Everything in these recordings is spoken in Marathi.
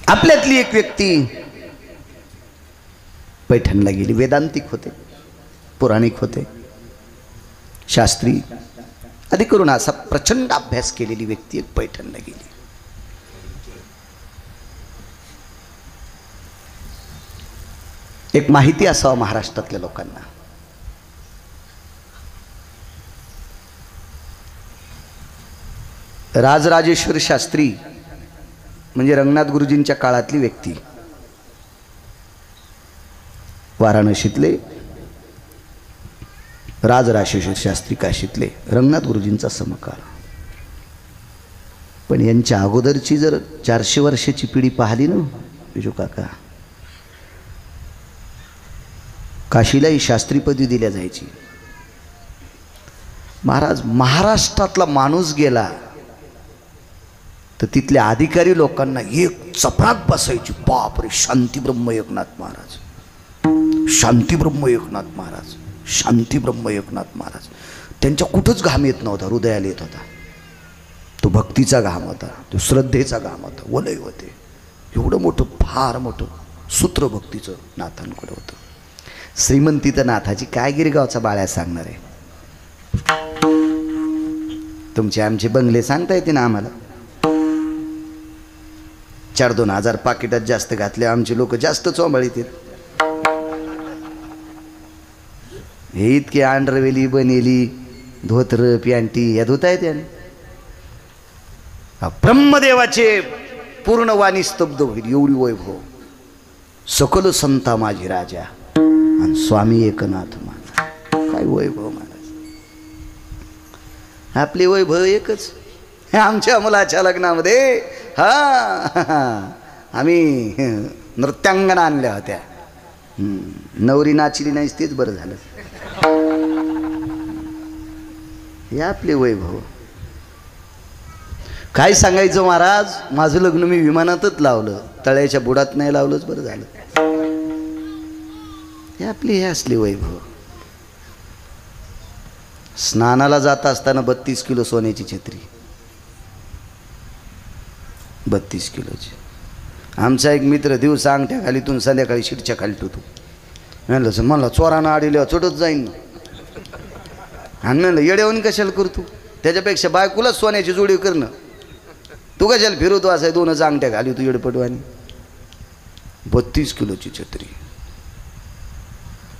आपल्यातली एक व्यक्ती पैठणला गेली. वेदांतिक होते, पुराणिक होते, शास्त्री आधी करून असा प्रचंड अभ्यास केलेली व्यक्ती एक पैठणला गेली. एक माहिती असावं महाराष्ट्रातल्या लोकांना. राजराजेश्वर शास्त्री म्हणजे रंगनाथ गुरुजींच्या काळातली व्यक्ती, वाराणसीतले राजराजेश्वर शास्त्री, काशीतले रंगनाथ गुरुजींचा समकाळ. पण यांच्या अगोदरची जर 400 वर्षाची पिढी पाहिली ना विजू काका, काशीलाही शास्त्रीपदी दिल्या जायची. महाराज महाराष्ट्रातला माणूस गेला तर तिथल्या अधिकारी लोकांना एक चपराक बसायची. बापरे, शांती ब्रह्म एकनाथ महाराज, शांती ब्रह्म एकनाथ महाराज, शांती ब्रह्म एकनाथ महाराज. त्यांच्या कुठंच घाम येत नव्हता, हृदयाला येत होता. तो भक्तीचा घाम होता, तो श्रद्धेचा घाम होता, वलय होते. एवढं मोठं, फार मोठं सूत्र भक्तीचं नाथांकडे होतं. श्रीमंती तर नाथाची काय गिरगावचा बाळ्या सांगणार आहे. तुमचे आमचे बंगले सांगता येते ना आम्हाला. 4-2 हजार पाकिटात जास्त घातले आमचे लोक जास्त चोंबाळीत. हे इतके अंडरवेली बनेली धोतर पॅन्टी या धुता येते. ब्रह्मदेवाचे पूर्ण वाणी स्तब्ध होईल एवढी वैभव. सकल संता माझी राजा आणि स्वामी एकनाथ माझा. काय वैभव महाराज. आपले वैभव एकच. आमच्या मुलाच्या लग्नामध्ये आम्ही नृत्यांगना आणल्या होत्या. नवरी नाचली नाही तेच बरं झालं. हे आपले वैभव. काय सांगायचं महाराज, माझं लग्न मी विमानातच लावलं, तळ्याच्या बुडात नाही लावलंच बरं झालं. हे आपले हे असले वैभव. स्नानाला जात असताना 32 किलो सोन्याची छत्री, 32 किलोची. आमचा एक मित्र दिवसा अंगठ्या खालीतून संध्याकाळी शिटच्या खाली ठेवतो. म्हणलं मला चोरानं आडील्या चोटत जाईन ना. आणि म्हणलं येड्यावून कशाला करतो, त्याच्यापेक्षा बायकोलाच सोन्याची जोडी करणं. तू कशाला फिरवतो असं 2च अंगठ्या खाली तू येडपटवानी. 32 किलोची छत्री.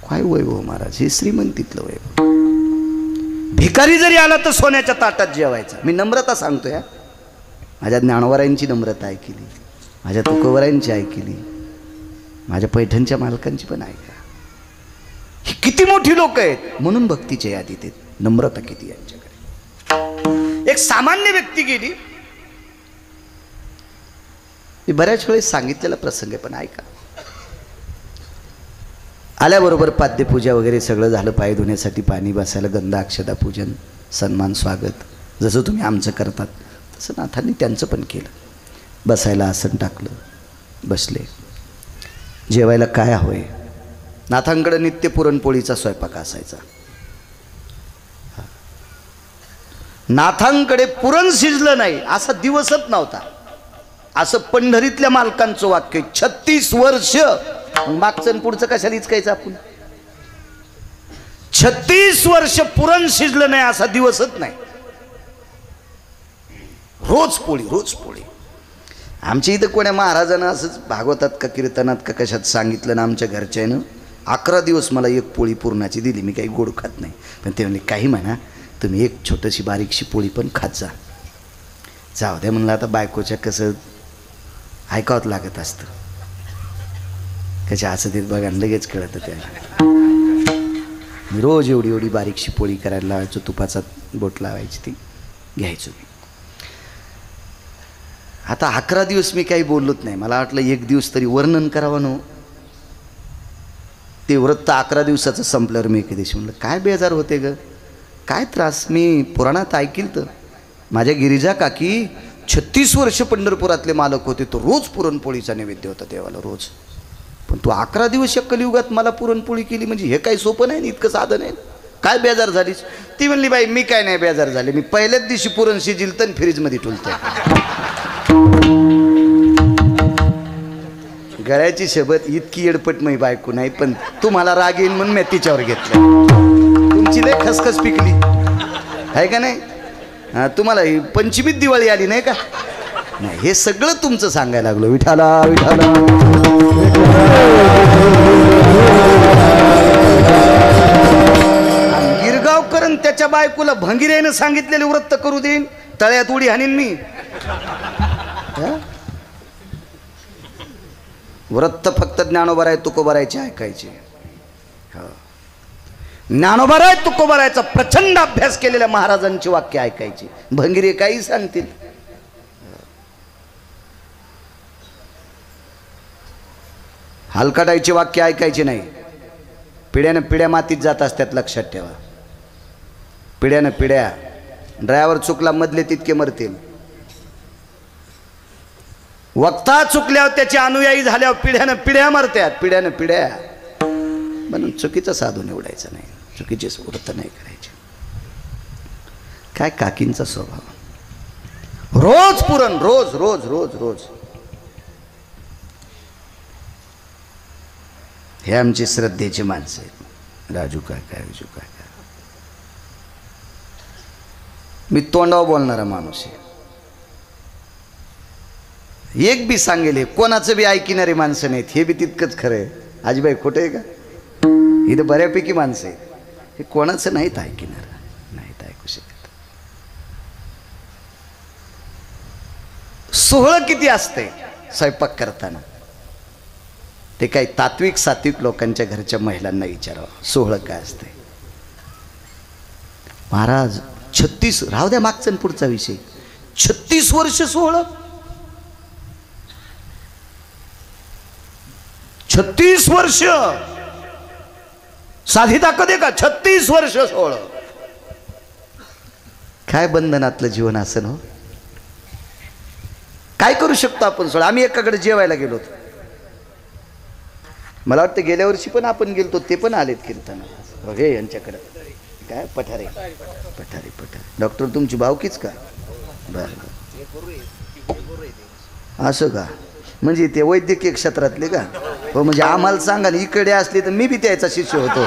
काय वैभव महाराज. हे श्रीमंतीतलं वैभव. भिकारी जरी आला तर सोन्याच्या ताटात जेवायचा. मी नम्रता सांगतो या. माझ्या ज्ञानवरांची नम्रता ऐकली, माझ्या तुकोवरांची ऐकली, माझ्या पैठणच्या मालकांची पण ऐका. ही किती मोठी लोक आहेत म्हणून भक्तीच्या यादीत आहेत. नम्रता किती यांच्याकडे. एक सामान्य व्यक्ती गेली. मी बऱ्याच वेळेस सांगितलेला प्रसंग आहे पण ऐका. आल्याबरोबर पाद्यपूजा वगैरे सगळं झालं. पाय धुण्यासाठी पाणी, बसायला गंध, अक्षदा पूजन, सन्मान, स्वागत जसं तुम्ही आमचं करतात तसं नाथांनी त्यांचं पण केलं. बसायला आसन टाकलं, बसले. जेवायला काय हवंय. नाथांकडे नित्य पुरणपोळीचा स्वयंपाक असायचा. नाथांकडे पुरण शिजलं नाही असा दिवसच नव्हता. असं पंढरीतल्या मालकांचं वाक्य. 36 वर्ष. मागचं पुढचं कशाला इचकायचं आपण. 36 वर्ष पुरण शिजलं नाही असा दिवसच नाही. रोज पोळी, रोज पोळी. आमच्या इथं कोण्या महाराजांना असंच भागवतात का कीर्तनात का कशात सांगितलं ना आमच्या घरच्यानं 11 दिवस मला एक पोळी पूर्णाची दिली. मी काही गोड खात नाही. पण ते म्हणले काही म्हणा तुम्ही एक छोटीशी बारीकशी पोळी पण खात जा. जाऊ द्या म्हणलं. आता बायकोच्या कसं ऐकावंच लागत असतं. कशा असं ते बघा लगेच कळतं त्याला. मी रोज एवढी एवढी बारीकशी पोळी करायला लावायचो. तुपाचा बोट लावायची ती घ्यायचो मी. आता 11 दिवस मी काही बोललोच नाही. मला वाटलं एक दिवस तरी वर्णन करावं नो. ते व्रत 11 दिवसाचं संपल्यावर मी एके दिवशी म्हणलं काय बेजार होते ग, काय त्रास. मी पुराणात ऐकील तर माझ्या गिरिजा काकी 36 वर्ष पंढरपुरातले मालक होते. तो रोज पुरणपोळीचा नैवेद्य होता देवाला रोज. पण तू 11 दिवस या कलियुगात मला पुरणपोळी केली म्हणजे हे काही सोपं नाही, इतकं साधं नाही. काय बेजार झालीस. ती म्हणली बाई मी काय नाही बेजार झाले. मी पहिल्याच दिवशी पुरण शिजिल तर फ्रीजमध्ये ठेवलं. गळ्याची शपथ इतकी येडपटमय बायको नाही, पण तुम्हाला राग येईल म्हणून मी तिच्यावर घेतलं. तुमची लय खसखस पिकली आहे का नाही? तुम्हाला ही पंचमीत दिवाळी आली नाही का? नाही, हे सगळं तुमचं सांगायला लागलो. विठाला विठाला गिरगावकर त्याच्या बायकोला भंगिरेनं सांगितलेले व्रत करू देईन, तळ्यात उडी हाणीन मी. व्रत फक्त ज्ञानोबाराय तुकोबारायचे ऐकायचे. ज्ञानोबाराय तुकोबारायचा प्रचंड अभ्यास केलेल्या महाराजांची वाक्य ऐकायची. भंगिरे काही सांगतील. हलकाटाईची वाक्य ऐकायची नाही. पिढ्यानं पिढ्या मातीत जात असतात, लक्षात ठेवा. पिढ्यानं पिढ्या. ड्रायव्हर चुकला मधले तितके मरतील. वक्ता चुकल्यावर त्याचे अनुयायी झाल्यावर पिढ्यानं पिढ्या मरतात. पिढ्यानं पिढ्या. म्हणून चुकीचं साधू निवडायचं नाही, चुकीचे व्रत नाही करायचे. काय काकींचा स्वभाव, रोज पुरण, रोज रोज रोज रोज. हे आमची श्रद्धेची माणसं आहेत. राजू काका, राजू काका. मी तोंडावर बोलणारा माणूस आहे. एक बी सांगेल, कोणाचं बी ऐकणारे माणसं नाहीत, हे बी तितकंच खरं आहे. आजीबाई खोटं आहे का? इथं बऱ्यापैकी माणसं आहेत, हे कोणाचं नाहीत ऐकणार, नाहीत ऐकू शकत. सोहळं किती असते स्वयंपाक करताना, ते काही तात्विक सात्विक लोकांच्या घरच्या महिलांना विचारावं, सोहळं काय असते. महाराज 36, राहू द्या मागचा पुढचा विषय, 36 वर्ष सोहळं. 36 वर्ष साधी ताकद आहे का? 36 वर्ष सोहळं. काय बंधनातलं जीवन असेल हो. काय करू शकतो आपण सोहळा. आम्ही एकाकडे जेवायला गेलो होतो, मला वाटतं गेल्या वर्षी पण आपण गेलतो, ते पण आलेत कीर्तनाला. हे यांच्याकडे काय पठारे पठारे पठारे. डॉक्टर तुमची भावकीच का? बरं, असं का? म्हणजे ते वैद्यकीय क्षेत्रातले का? हो, म्हणजे आम्हाला सांगा ना, इकडे असले तर मी बी त्याचा शिष्य होतो.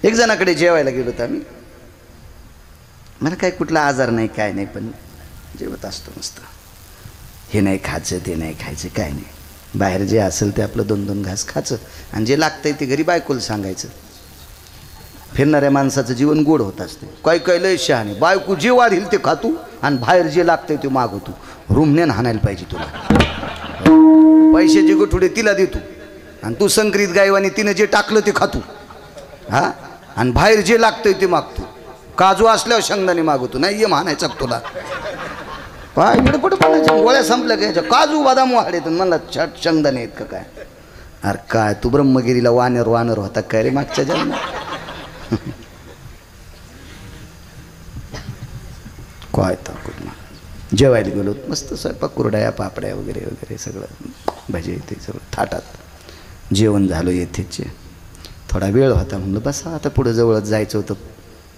एक जणाकडे जेवायला गेलो होतो आम्ही. मला काय कुठला आजार नाही, काय नाही, पण जेवत असतो मस्त. हे नाही खायचं, ते नाही खायचं, काय नाही. बाहेर जे असेल ते आपलं 2-2 घास खायचं, आणि जे लागतंय ते घरी बायकोला सांगायचं. फिरणाऱ्या माणसाचं जीवन गोड होत असते. काही काही लय शहाणे, बायको जे वाढील ते खातू, आणि बाहेर जे लागतंय ते मागवतो. रूमनेन हाणायला पाहिजे तुला. पैशाचे गोठुडे तिला देतो, आणि तू संकरित गायवानी तिनं जे टाकलं ते खातू. हा, आणि बाहेर जे लागतंय ते मागतो. काजू असल्यावर शेंगदाणे मागवतो. नाही ये म्हणायचा तुला. काय इकडे गोळ्या संपल्या घ्यायच्या, काजू बदाम वाढ येतात. म्हणला छट शेंगदाणे आहेत का काय? अरे काय तू ब्रह्मगिरीला वानर वानर होता काय रे मागच्या जन्मात? काय ताकद ना. जेवायला गेलो, मस्त स्वयंपाक, कुरड्या पापड्या वगैरे वगैरे सगळं, भजे ते सगळं थाटात जेवण झालं. येथेचे थोडा वेळ होता, म्हणलं बसा आता, पुढं जवळच जायचं होतं,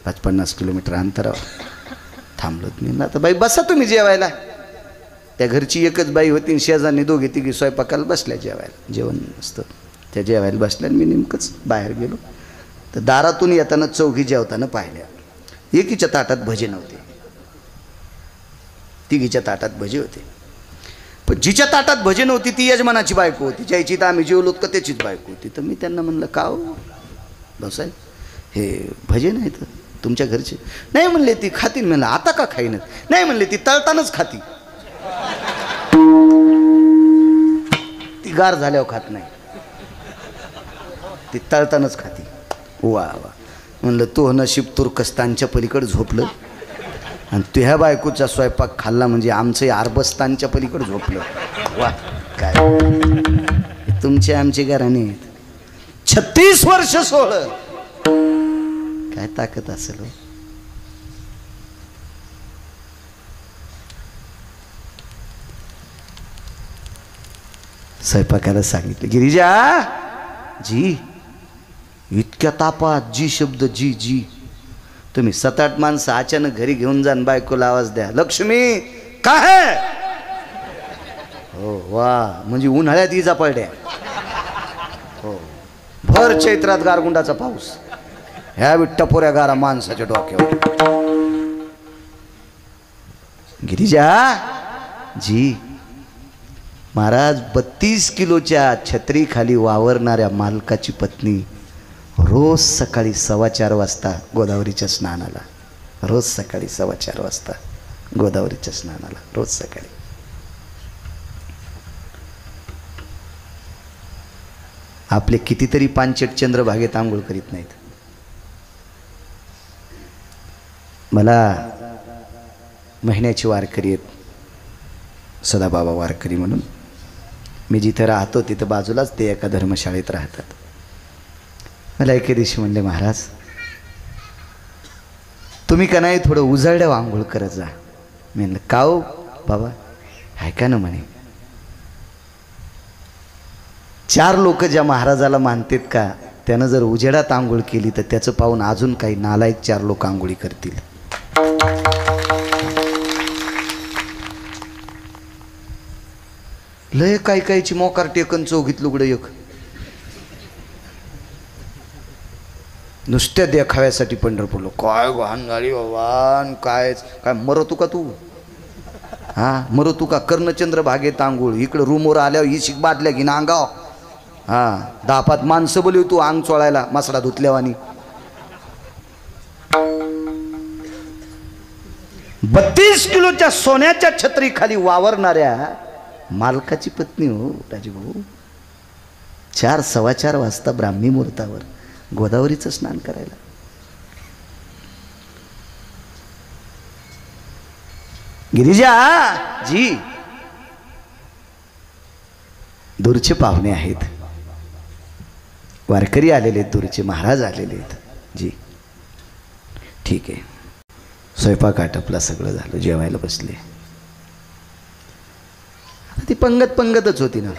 50-50 किलोमीटर अंतरावर. थांबलोत मी. आता बाई बसा तुम्ही जेवायला. त्या घरची एकच बाई होती, शेजारनी 2-3 स्वयंपाकाला बसल्या जेवायला. जेवण मस्त त्या जेवायला बसल्या. मी नेमकंच बाहेर गेलो तर दारातून येताना चौघी जेवताना पाहिल्या. एकीच्या ताटात भजे नव्हते, तिघीच्या ताटात भजे होते. पण जिच्या ताटात भजे नव्हती ती यजमानाची बायको होती. ज्याची तर आम्ही जेवलोत का त्याचीच बायको होती. तर मी त्यांना म्हणलं, का हो भाऊसाहेब, हे भजे नाही तर तुमच्या घरचे? नाही म्हणले ती खातील. म्हणलं आता का खाईन? नाही म्हणले ती तळतानाच खाती, ती गार झाल्यावर खात नाही, ती तळतानाच खाती. वा वा. म्हणलं तो नशीब तुर्कस्तानच्या पलीकडे झोपलं, आणि तुझ्या बायकोचा स्वयंपाक खाल्ला म्हणजे आमचं अरबस्तानच्या पलीकडे झोपलं. वा काय तुमचे आमचे घराणे. 36 वर्ष सोहळं. काय ताकद असेल हो. स्वयंपाकाला सांगितलं, गिरिजा जी इतक्या तापात जी शब्द जी जी. तुम्ही 7-8 माणसं अचानक घरी घेऊन जाण, बायकोला आवाज द्या, लक्ष्मी काय है. हो वा, म्हणजे उन्हाळ्यात इजा पडल्या. हो, भर चैत्रात गारगुंडाचा पाऊस, ह्या टपोऱ्या गारा माणसाच्या डोक्यावर. गिरिजा जी महाराज 32 किलोच्या छत्री खाली वावरणाऱ्या मालकाची पत्नी रोज सकाळी 4:15 वाजता गोदावरीच्या स्नानाला, रोज सकाळी 4:15 वाजता गोदावरीच्या स्नानाला, रोज सकाळी. आपले कितीतरी पानचट चंद्रभागेत आंघोळ करीत नाहीत. मला महिन्याची वारकरी आहेत, सदाबाबा वारकरी म्हणून. मी जिथे राहतो तिथं बाजूलाच ते एका धर्मशाळेत राहतात. मला एके दिवशी म्हणले, महाराज तुम्ही का नाही थोडं उजळड्यावर आंघोळ करत जा. मी म्हणलं का हो बाबा. ऐका ना म्हणे, 4 लोक ज्या महाराजाला मानतात का, त्यानं जर उजेडात आंघोळ केली तर त्याचं पाहून अजून काही नालायक 4 लोक आंघोळी करतील. लय काय कायची मोकार टेकन चौघीत लुगडं एक, नुसत्या देखाव्यासाठी पंढरपूरला. काय वाहन गाडी बाबा, काय काय मरतो का तू. हा मरतो का. कर्णचंद्र भागेत आंघोळ, इकडं रूमवर आल्यावर ही शिक बादल्या घेणं अंगाव. हा 10-5 माणसं बोलू तू अंग चोळायला मसडा धुतल्यावानी. 32 किलोच्या सोन्याच्या छत्री खाली वावरणाऱ्या मालकाची पत्नी हो राजभाऊ, 4-4:15 वाजता ब्राह्मी मुहूर्तावर गोदावरीचं स्नान करायला. गिरिजा जी दूरचे पाहुणे आहेत, वारकरी आलेले आहेत, दूरचे महाराज आलेले आहेत जी. ठीक आहे, स्वयंपाक आटपला, सगळं झालं, जेवायला बसले. ती पंगतच होती ना,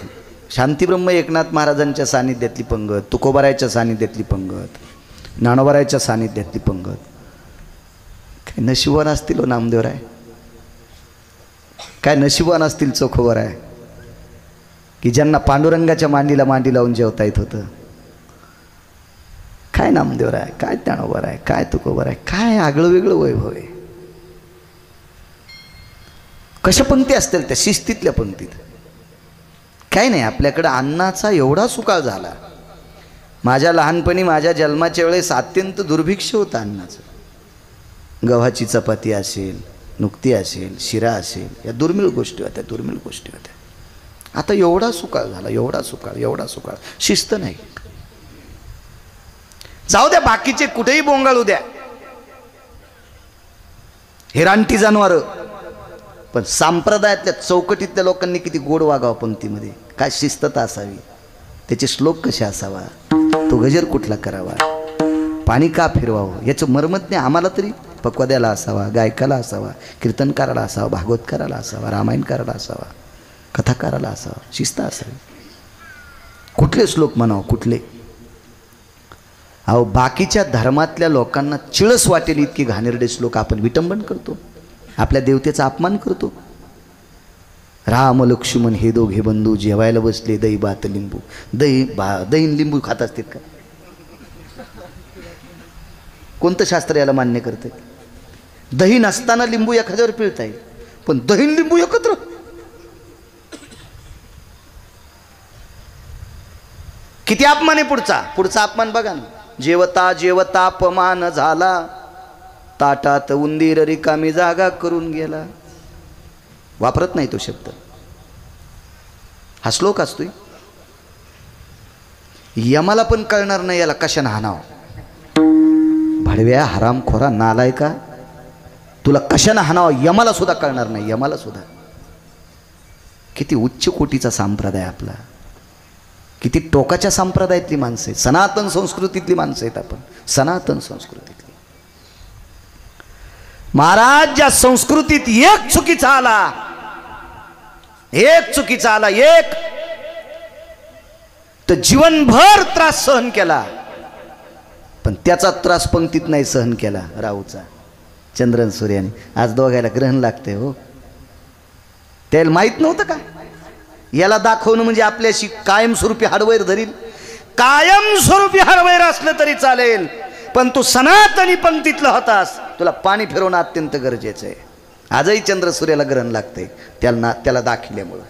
शांतीब्रह्म एकनाथ महाराजांच्या सानिध्यातली पंगत, तुकोबारायच्या सानिध्यातली पंगत, ज्ञानोबारायच्या सानिध्यातली पंगत. काय नशिबवान असतील हो नामदेवराय, काय नशिबवान असतील चोखोबराय, की ज्यांना पांडुरंगाच्या मांडीला मांडी लावून जेवता येत होतं. काय नामदेवराय, काय ज्ञानोबाराय, काय तुकोबाराय, काय आगळं वेगळं वैभव आहे. कशा पंक्ती असतील त्या, शिस्तीतल्या पंक्तीत. काय नाही, आपल्याकडं अन्नाचा एवढा सुकाळ झाला. माझ्या लहानपणी माझ्या जन्माच्या वेळेस अत्यंत दुर्भिक्ष होतं अन्नाचं. गव्हाची चपाती असेल, नुकती असेल, शिरा असेल, या दुर्मिळ गोष्टी होत्या, दुर्मिळ गोष्टी होत्या. आता एवढा सुकाळ झाला, एवढा सुकाळ, शिस्त नाही. जाऊ द्या बाकीचे कुठेही बोंगाळू द्या, हे रानटी जनावर, पण संप्रदायातल्या चौकटीतल्या लोकांनी किती गोड वागावं पंक्तीमध्ये, काय शिस्तता असावी, त्याचे श्लोक कसे असावा, तो गजर कुठला करावा, पाणी का फिरवावं, याचं मर्मज्ञ आम्हाला तरी पक्वाद्याला असावा, गायकाला असावा, कीर्तनकाराला असावा, भागवतकाराला असावा, रामायणकाराला असावा, कथाकाराला असावा, शिस्त असावी. कुठले श्लोक म्हणावं, कुठले. अहो बाकीच्या धर्मातल्या लोकांना चिळस वाटेल इतके घाणेरडे श्लोक आपण विटंबन करतो, आपल्या देवतेचा अपमान करतो. राम लक्ष्मण हे दोघे बंधू जेवायला बसले, दही भात लिंबू. दही लिंबू खात असतील का. कोणतं शास्त्र याला मान्य करते. दही नसताना लिंबू एखाद्यावर पिळता येईल, पण दही लिंबू एकत्र. किती अपमान आहे. पुढचा अपमान बघा ना. जेवता जेवता अपमान झाला, ताटात उंदीर रिकामी जागा करून गेला. वापरत नाही तो शब्द, हा श्लोक असतोय. यमाला पण कळणार नाही याला कशाने हाणाव. भडव्या हरामखोरा नालायका, तुला कशाने हाणाव यमाला सुद्धा कळणार नाही, यमाला सुद्धा. किती उच्च कोटीचा संप्रदाय आपला, किती टोकाच्या संप्रदायातली माणसं आहेत, सनातन संस्कृतीतली माणसं आहेत आपण, सनातन संस्कृतीतली. महाराज ज्या संस्कृतीत एक चुकीचा आला, एक तर जीवनभर त्रास सहन केला. पण त्याचा त्रास पंक्तीत नाही सहन केला राहूचा, चंद्रन सूर्याने. आज दोघायला ग्रहण लागते हो. त्याला माहीत नव्हतं का याला दाखवणं म्हणजे आपल्याशी कायमस्वरूपी हाडवैर धरील. कायमस्वरूपी हाडवैर असलं तरी चालेल, पण तू सनातनी पंक्तीतला होतास, तुला पाणी फिरवणं अत्यंत गरजेचं आहे. आजही चंद्र सूर्याला ग्रहण लागते त्याला दाखिल्यामुळं.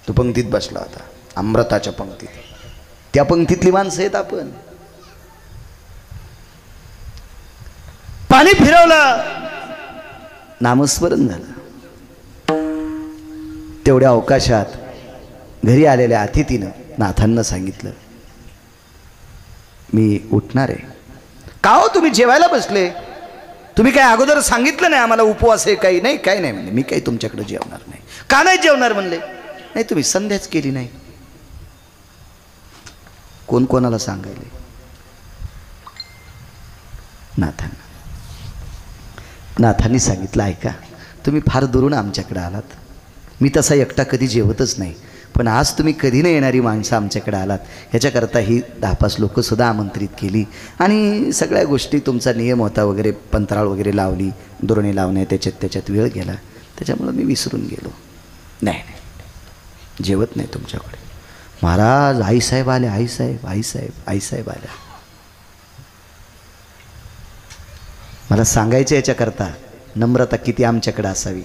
तो पंक्तीत बसला होता, अमृताच्या पंक्तीत. त्या पंक्तीतली माणसं आहेत आपण. पाणी फिरवलं, नामस्मरण झालं. तेवढ्या अवकाशात घरी आलेल्या अतिथीनं नाथांना सांगितलं, मी उठणार आहे. का हो तुम्ही जेवायला बसले, तुम्ही काय अगोदर सांगितलं नाही आम्हाला उपवास आहे? काही नाही, काही नाही म्हणले. मी काही तुमच्याकडे जेवणार नाही. का नाही जेवणार म्हणले? नाही तुम्ही संध्याच केली नाही. कोण कोणाला सांगायले? नाथांना. नाथांनी सांगितलं, ऐका तुम्ही फार दुरून आमच्याकडे आलात. मी तसा एकटा कधी जेवतच नाही, पण आज तुम्ही कधी नाही येणारी माणसं आमच्याकडे आलात, ह्याच्याकरता ही 10-5 लोकंसुद्धा आमंत्रित केली. आणि सगळ्या गोष्टी तुमचा नियम होता वगैरे, पंतराळ वगैरे लावली, दोरणी लावणे, त्याच्यात वेळ गेला, त्याच्यामुळं मी विसरून गेलो. नाही जेवत नाही तुमच्याकडे. महाराज आईसाहेब आले, आईसाहेब आल्या. मला सांगायचं याच्याकरता नम्रता किती आमच्याकडे असावी.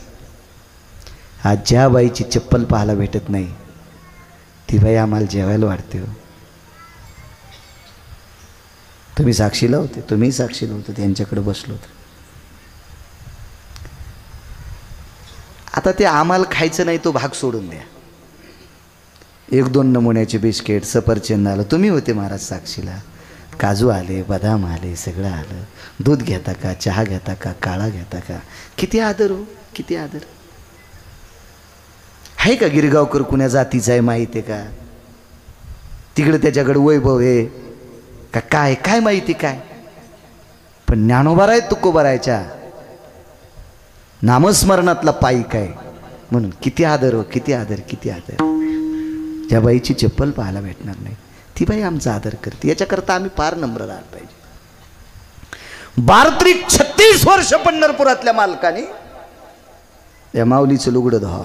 आज ज्या बाईची चप्पल पाहायला भेटत नाही ती बाई आम्हाला जेवायला वाढते हो. तुम्ही साक्षीला होते, तुम्ही साक्षीला होते, त्यांच्याकडे बसलो होतो. आता ते आम्हाला खायचं नाही तो भाग सोडून द्या. 1-2 नमुन्याचे बिस्किट, सफरचंद आलं, तुम्ही होते महाराज साक्षीला. काजू आले, बदाम आले, सगळं आलं. दूध घेता का, चहा घेता का, काळा घेता का? किती आदर हो, किती आदर. आहे का गिरगावकर कुण्या जातीचा आहे माहिती आहे का? तिकडे त्याच्याकडे वैभव आहे का काय काय माहिती काय? पण ज्ञानोबा आहे तुकोबारायच्या नामस्मरणातला पायी काय म्हणून किती आदर हो, किती आदर, किती आदर. ज्या बाईची चप्पल पाहायला भेटणार नाही ती बाई आमचा आदर करते. याच्याकरता आम्ही फार नम्र राहायला पाहिजे. 32-36 वर्ष पंढरपुरातल्या मालकाने या माऊलीचं लुगडं धुवा.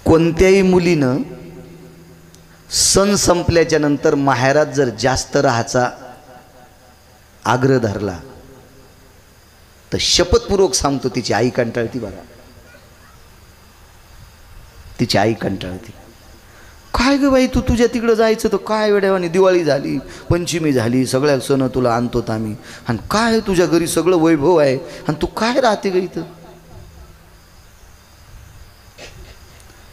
कोणत्याही मुलीनं सण संपल्याच्या नंतर माहेरात जर जास्त राहायचा आग्रह धरला तर शपथपूर्वक सांगतो तिची आई कंटाळती. बघा तिची आई कंटाळती. काय ग बाई तू तुझ्या तिकडं जायचं तर काय वेळेवानी, दिवाळी झाली, पंचमी झाली, सगळ्या सण तुला आणतोत आम्ही, आणि काय तुझ्या घरी सगळं वैभव आहे आणि तू काय राहते ग इथं?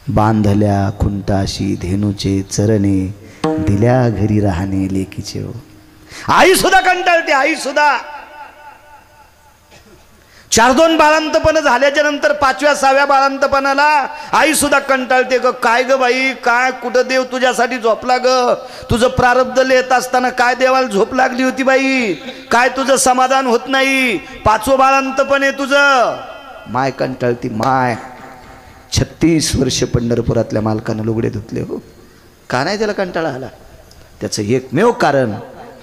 बांधल्या खुंटाशी धेनूचे चरणे, दिल्या घरी राहणे लेकीचे हो. आई सुद्धा कंटाळते, आई सुद्धा. 4-2 बाळांतपण झाल्याच्या नंतर 5व्या-6व्या बाळांतपणाला आई सुद्धा कंटाळते. ग काय ग बाई, काय कुठं देव तुझ्यासाठी झोपला ग? तुझं प्रारब्ध लिहित असताना काय देवाला झोप लागली होती बाई? काय तुझं समाधान होत नाही? 5वं बाळांतपण आहे तुझं. माय कंटाळती माय. 36 वर्ष पंढरपुरातल्या मालकानं लुगडे धुतले हो. का नाही त्याला कंटाळा आला? त्याचं एकमेव कारण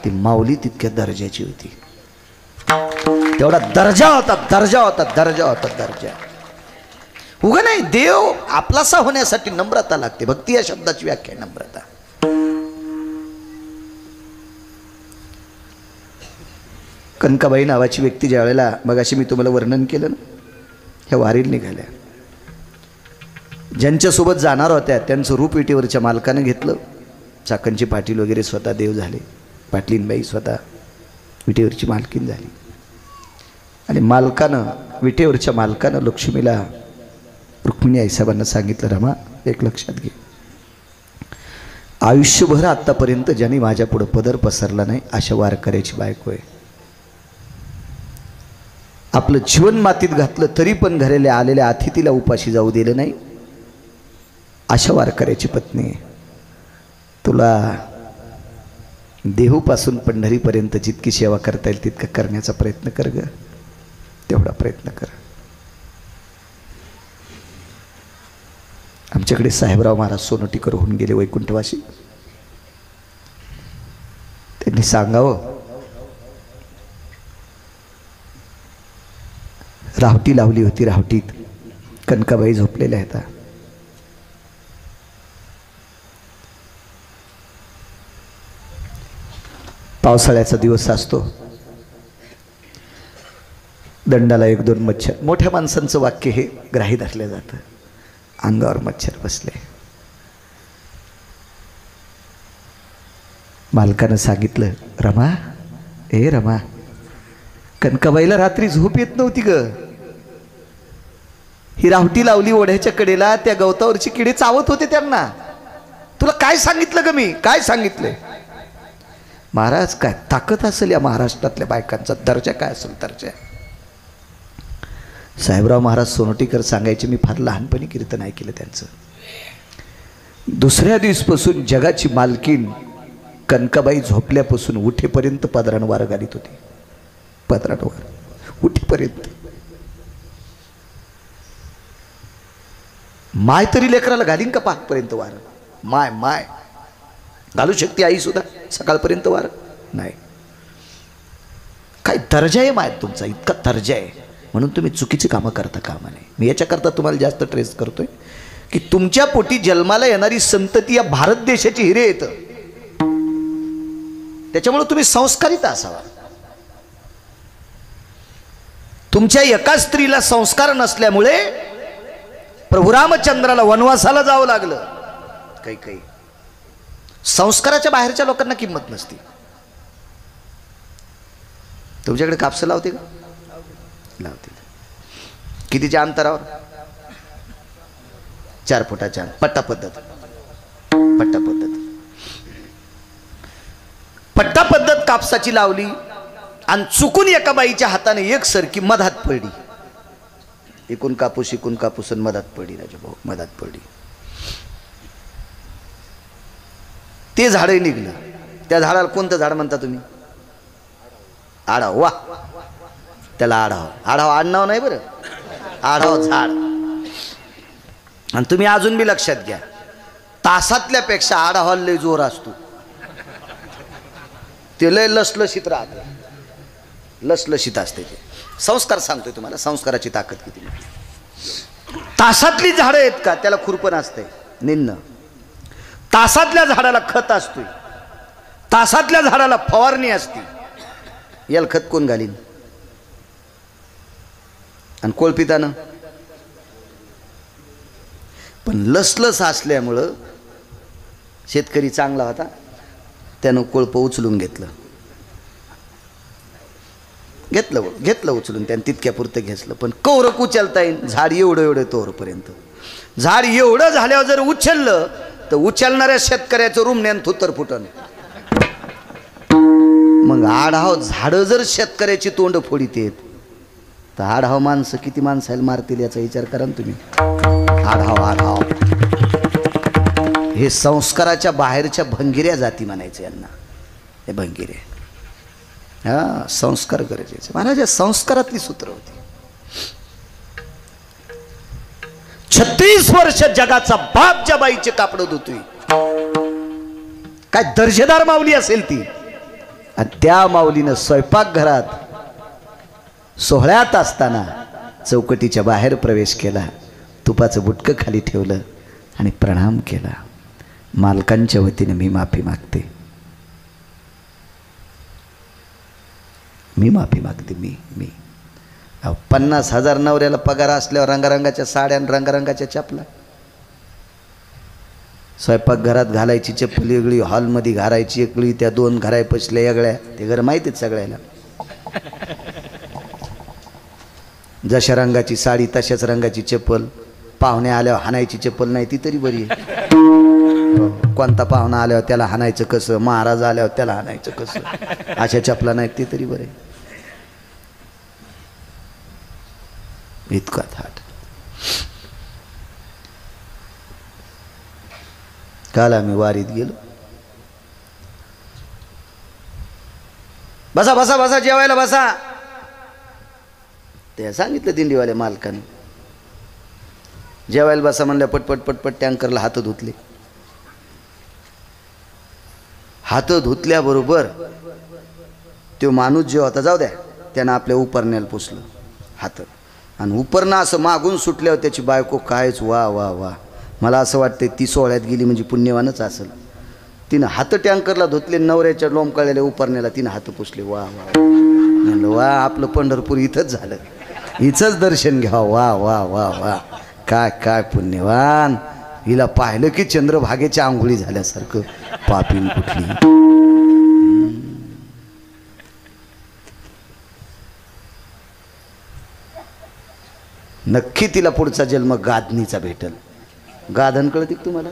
ती माऊली तितक्या दर्जाची होती. तेवढा दर्जा होता, दर्जा होता, दर्जा होता, दर्जा. उगा नाही, देव आपलासा होण्यासाठी नम्रता लागते. भक्ती या शब्दाची व्याख्या नम्रता. कनकाबाई नावाची व्यक्ती ज्या वेळेला मगाशी मी तुम्हाला वर्णन केलं ना, ह्या वारीला निघाल्या. ज्यांच्यासोबत जाणार होत्या त्यांचं रूप विटेवरच्या मालकानं घेतलं. चाकणची पाटील वगैरे स्वतः देव झाले. पाटलीनबाई स्वतः विटेवरची मालकीन झाली. आणि मालकानं, विटेवरच्या मालकानं लक्ष्मीला, रुक्मिणी आईसाहेबांना सांगितलं, रमा एक लक्षात घे, आयुष्यभर आत्तापर्यंत ज्यांनी माझ्या पुढं पदर पसरला नाही अशा वारकऱ्याची बायको आहे. आपलं जीवन मातीत घातलं तरी पण घराला आलेल्या अतिथीला उपाशी जाऊ दिलं नाही अशा वारकऱ्याची पत्नी आहे. तुला देहूपासून पंढरीपर्यंत जितकी सेवा करता येईल तितकं करण्याचा प्रयत्न कर ग, तेवढा प्रयत्न कर. आमच्याकडे साहेबराव महाराज सोनोटीकर होऊन गेले वैकुंठवासी. त्यांनी सांगावं, रावटी लावली होती, रावटीत कनकाबाई झोपलेल्या आहेत. पावसाळ्याचा दिवस असतो, दंडाला 1-2 मच्छर. मोठ्या माणसांचं वाक्य हे ग्राही धरलं जातं. अंगावर मच्छर बसले. मालकानं सांगितलं, रमा, ए रमा, कनकाबाईला रात्री झोप येत नव्हती ग. ही रावटी लावली ओढ्याच्या कडेला, त्या गवतावरची किडे चावत होते त्यांना. तुला काय सांगितलं ग मी, काय सांगितलंय? महाराज, काय ताकद असेल या महाराष्ट्रातल्या बायकांचा, दर्जा काय असेल दर्जा. साहेबराव महाराज सोनोटीकर सांगायचे, मी फार लहानपणी कीर्तन ऐकलं त्यांचं. दुसऱ्या दिवसपासून जगाची मालकीन कनकाबाई झोपल्यापासून उठेपर्यंत पदरानं वारं घालीत होती. पदरानं वारं उठेपर्यंत. माय तरी लेकराला घालीन का पाकपर्यंत वारं? माय माय घालू शकते आई सुद्धा सकाळपर्यंत वारं? नाही. काय दर्जा आहे माय तुमचा, इतका दर्जा आहे. म्हणून तुम्ही चुकीची कामं करता कामा नये. मी याच्याकरता तुम्हाला जास्त ट्रेस करतोय की तुमच्या पोटी जन्माला येणारी संतती या भारत देशाची हिरे येतं. त्याच्यामुळे तुम्ही संस्कारित असावा. तुमच्या एका स्त्रीला संस्कार नसल्यामुळे प्रभू रामचंद्राला वनवासाला जावं लागलं. काही संस्काराच्या बाहेरच्या लोकांना किंमत नसते. तुमच्याकडे कापसं लावते का? लावते. कितीच्या अंतरावर? 4 फुटाच्या. पट्टा पद्धत. पट्टा पद्धत. पट्टा पद्धत कापसाची लावली आणि चुकून एका बाईच्या हाताने एक सरकी मधात पडली. इकून कापूस आणि मधात पडली. राजाभाऊ मधात पडली. ते झाडही निघलं. त्या झाडाला कोणतं झाड म्हणता तुम्ही? आढाव. वा, त्याला आढाव. आढाव आडनाव नाही बरं, आढाव झाड. आणि तुम्ही अजून बी लक्षात घ्या, तासातल्यापेक्षा आढावाला लय जोर असतो. ते लय लसलशीत राहते, लसलशीत असते. ते संस्कार सांगतोय तुम्हाला, संस्काराची ताकद किती. तासातली झाडं आहेत का, त्याला खुरपण असते निन्न. तासातल्या झाडाला खत असतोय, तासातल्या झाडाला फवारणी असते. याला खत कोण घालीन? आणि कोळपितानं. पण लसलस असल्यामुळं शेतकरी चांगला होता, त्यानं कोळप उचलून घेतलं उचलून, त्यानं तितक्या पुरतं घेतलं. पण कौरक उचलता येईल झाड एवढं तोरपर्यंत. झाड एवढं झाल्यावर जर उचललं तर उचलणाऱ्या शेतकऱ्याचं रुमण्यान थुत्तर फुटन. मग आढाव झाडं जर शेतकऱ्याची तोंड फोडीत येत तर आढाव माणसं किती माणसाला मारतील याचा विचार करा ना तुम्ही. आढाव हे संस्काराच्या बाहेरच्या भंगिऱ्या जाती म्हणायचे यांना. हे भंगिरे. हा, संस्कार गरजेचे. महाराज संस्कारातली सूत्र होती. 36 वर्ष जगाचा बाप ज्या बाईचे कापड धुतोय, काय दर्जेदार माऊली असेल ती. आणि त्या माऊलीनं स्वयंपाकघरात सोहळ्यात असताना चौकटीच्या बाहेर प्रवेश केला, तुपाचं बुटकं खाली ठेवलं आणि प्रणाम केला. मालकांच्या वतीने मी माफी मागते, मी माफी मागते. मी 50,000 नवऱ्याला पगार असल्यावर रंगारंगाच्या साड्या आणि रंगारंगाच्या चपला, स्वयंपाकघरात घालायची चप्पल वेगळी, हॉलमध्ये घालायची वेगळी, त्या 2 घराय पसल्या वेगळ्या. ते घर माहितीच सगळ्याला. जशा रंगाची साडी तशाच रंगाची चप्पल. पाहुणे आल्यावर हाणायची चप्पल नाही ती तरी बरी आहे. कोणता पाहुणा आल्यावर त्याला हाणायचं कसं, महाराज आल्यावर त्याला हाणायचं कसं, अशा चपला नाहीत ते तरी बरे. इतका थाट. काल आम्ही वारीत गेलो. बसा बसा बसा, जेवायला बसा. ते सांगितलं दिंडीवाल्या मालकाने. जेवायला बसा म्हणल्या पटपट पटपट टँकरला हात धुतले. हात धुतल्याबरोबर तो माणूस जो होता, जाऊ द्या, त्यानं आपल्या उपरण्याला पुसलं हात, आणि उपरनं असं मागून सुटल्यावर त्याची बायको कायच वा वा वा. मला असं वाटतं ती सोहळ्यात गेली म्हणजे पुण्यवानच असेल. तिनं हात टँकरला धुतले, नवऱ्याच्या लोंबकळलेल्या उपरण्याला तिनं हात पुसले. वा वा म्हणलं वा, आपलं पंढरपूर इथंच झालं, इथंच दर्शन घ्यावं. वा वा वा वा, काय काय पुण्यवान. हिला पाहिलं की चंद्रभागेच्या आंघोळी झाल्यासारखं. पापीन कुठली. नक्की तिला पुढचा जन्म गाधणीचा भेटल. गाधन कळते तुम्हाला?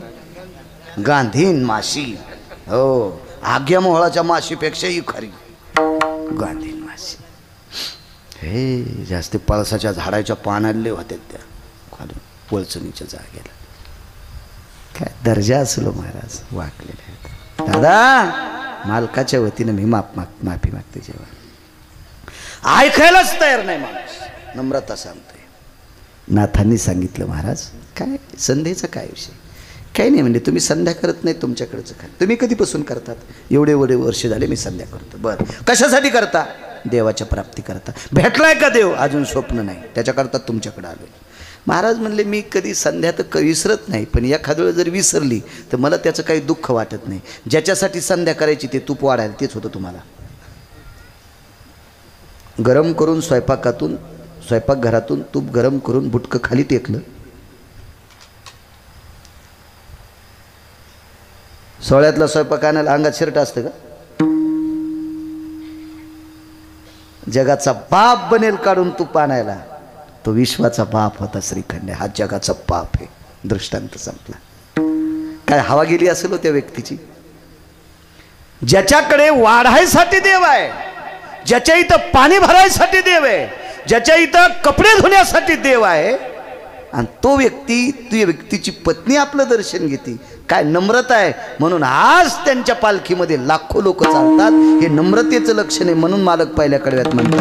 गांधीन माशी. हो, आग्या मोहळाच्या माशीपेक्षाही खरी गांधीन माशी. हे जास्त पळसाच्या झाडाच्या पानाले होत्या त्या खाली पळचणीच्या जागेला. काय दर्जा असलो महाराज वाकलेले आहेत. दादा, मालकाच्या वतीनं मी माफी मागते. जेव्हा ऐकायलाच तयार नाही माणूस, नम्रता सांगतोय. नाथांनी सांगितलं, महाराज काय संध्याचा काय विषय? काही नाही, म्हणजे तुम्ही संध्या करत नाही, तुमच्याकडचं काय. तुम्ही कधीपासून करतात? एवढे वर्ष झाले मी संध्या करतो. बरं, कशासाठी करता? देवाच्या प्राप्ती करता. भेटलाय का देव? अजून स्वप्न नाही, त्याच्याकरता तुमच्याकडे आलोय. महाराज म्हणले, मी कधी संध्या तर विसरत नाही, पण एखाद्या वेळ जर विसरली तर मला त्याचं काही दुःख वाटत नाही. ज्याच्यासाठी संध्या करायची ते तूप वाढायला, तेच होतं तुम्हाला. गरम करून स्वयंपाकघरातून तूप गरम करून बुटकं खाली टेकलं. सोहळ्यातला स्वयंपाक आणायला अंगात शर्ट असतं का? जगाचा बाप बनेल काढून तूप आणायला. तो विश्वाचा बाप होता श्रीखंड. हा जगाचा बाप आहे. दृष्टांत संपला. काय हवा गेली असेल त्या व्यक्तीची. ज्याच्याकडे वाढायसाठी देव आहे, ज्याच्या इथं पाणी भरायसाठी देव आहे, ज्याच्या इथं कपडे धुण्यासाठी देव आहे, आणि तो व्यक्तीची पत्नी आपलं दर्शन घेते. काय नम्रता आहे. म्हणून आज त्यांच्या पालखीमध्ये लाखो लोक चालतात. हे नम्रतेचं लक्षण आहे. म्हणून मालक पहिल्या कडव्यात म्हणतात,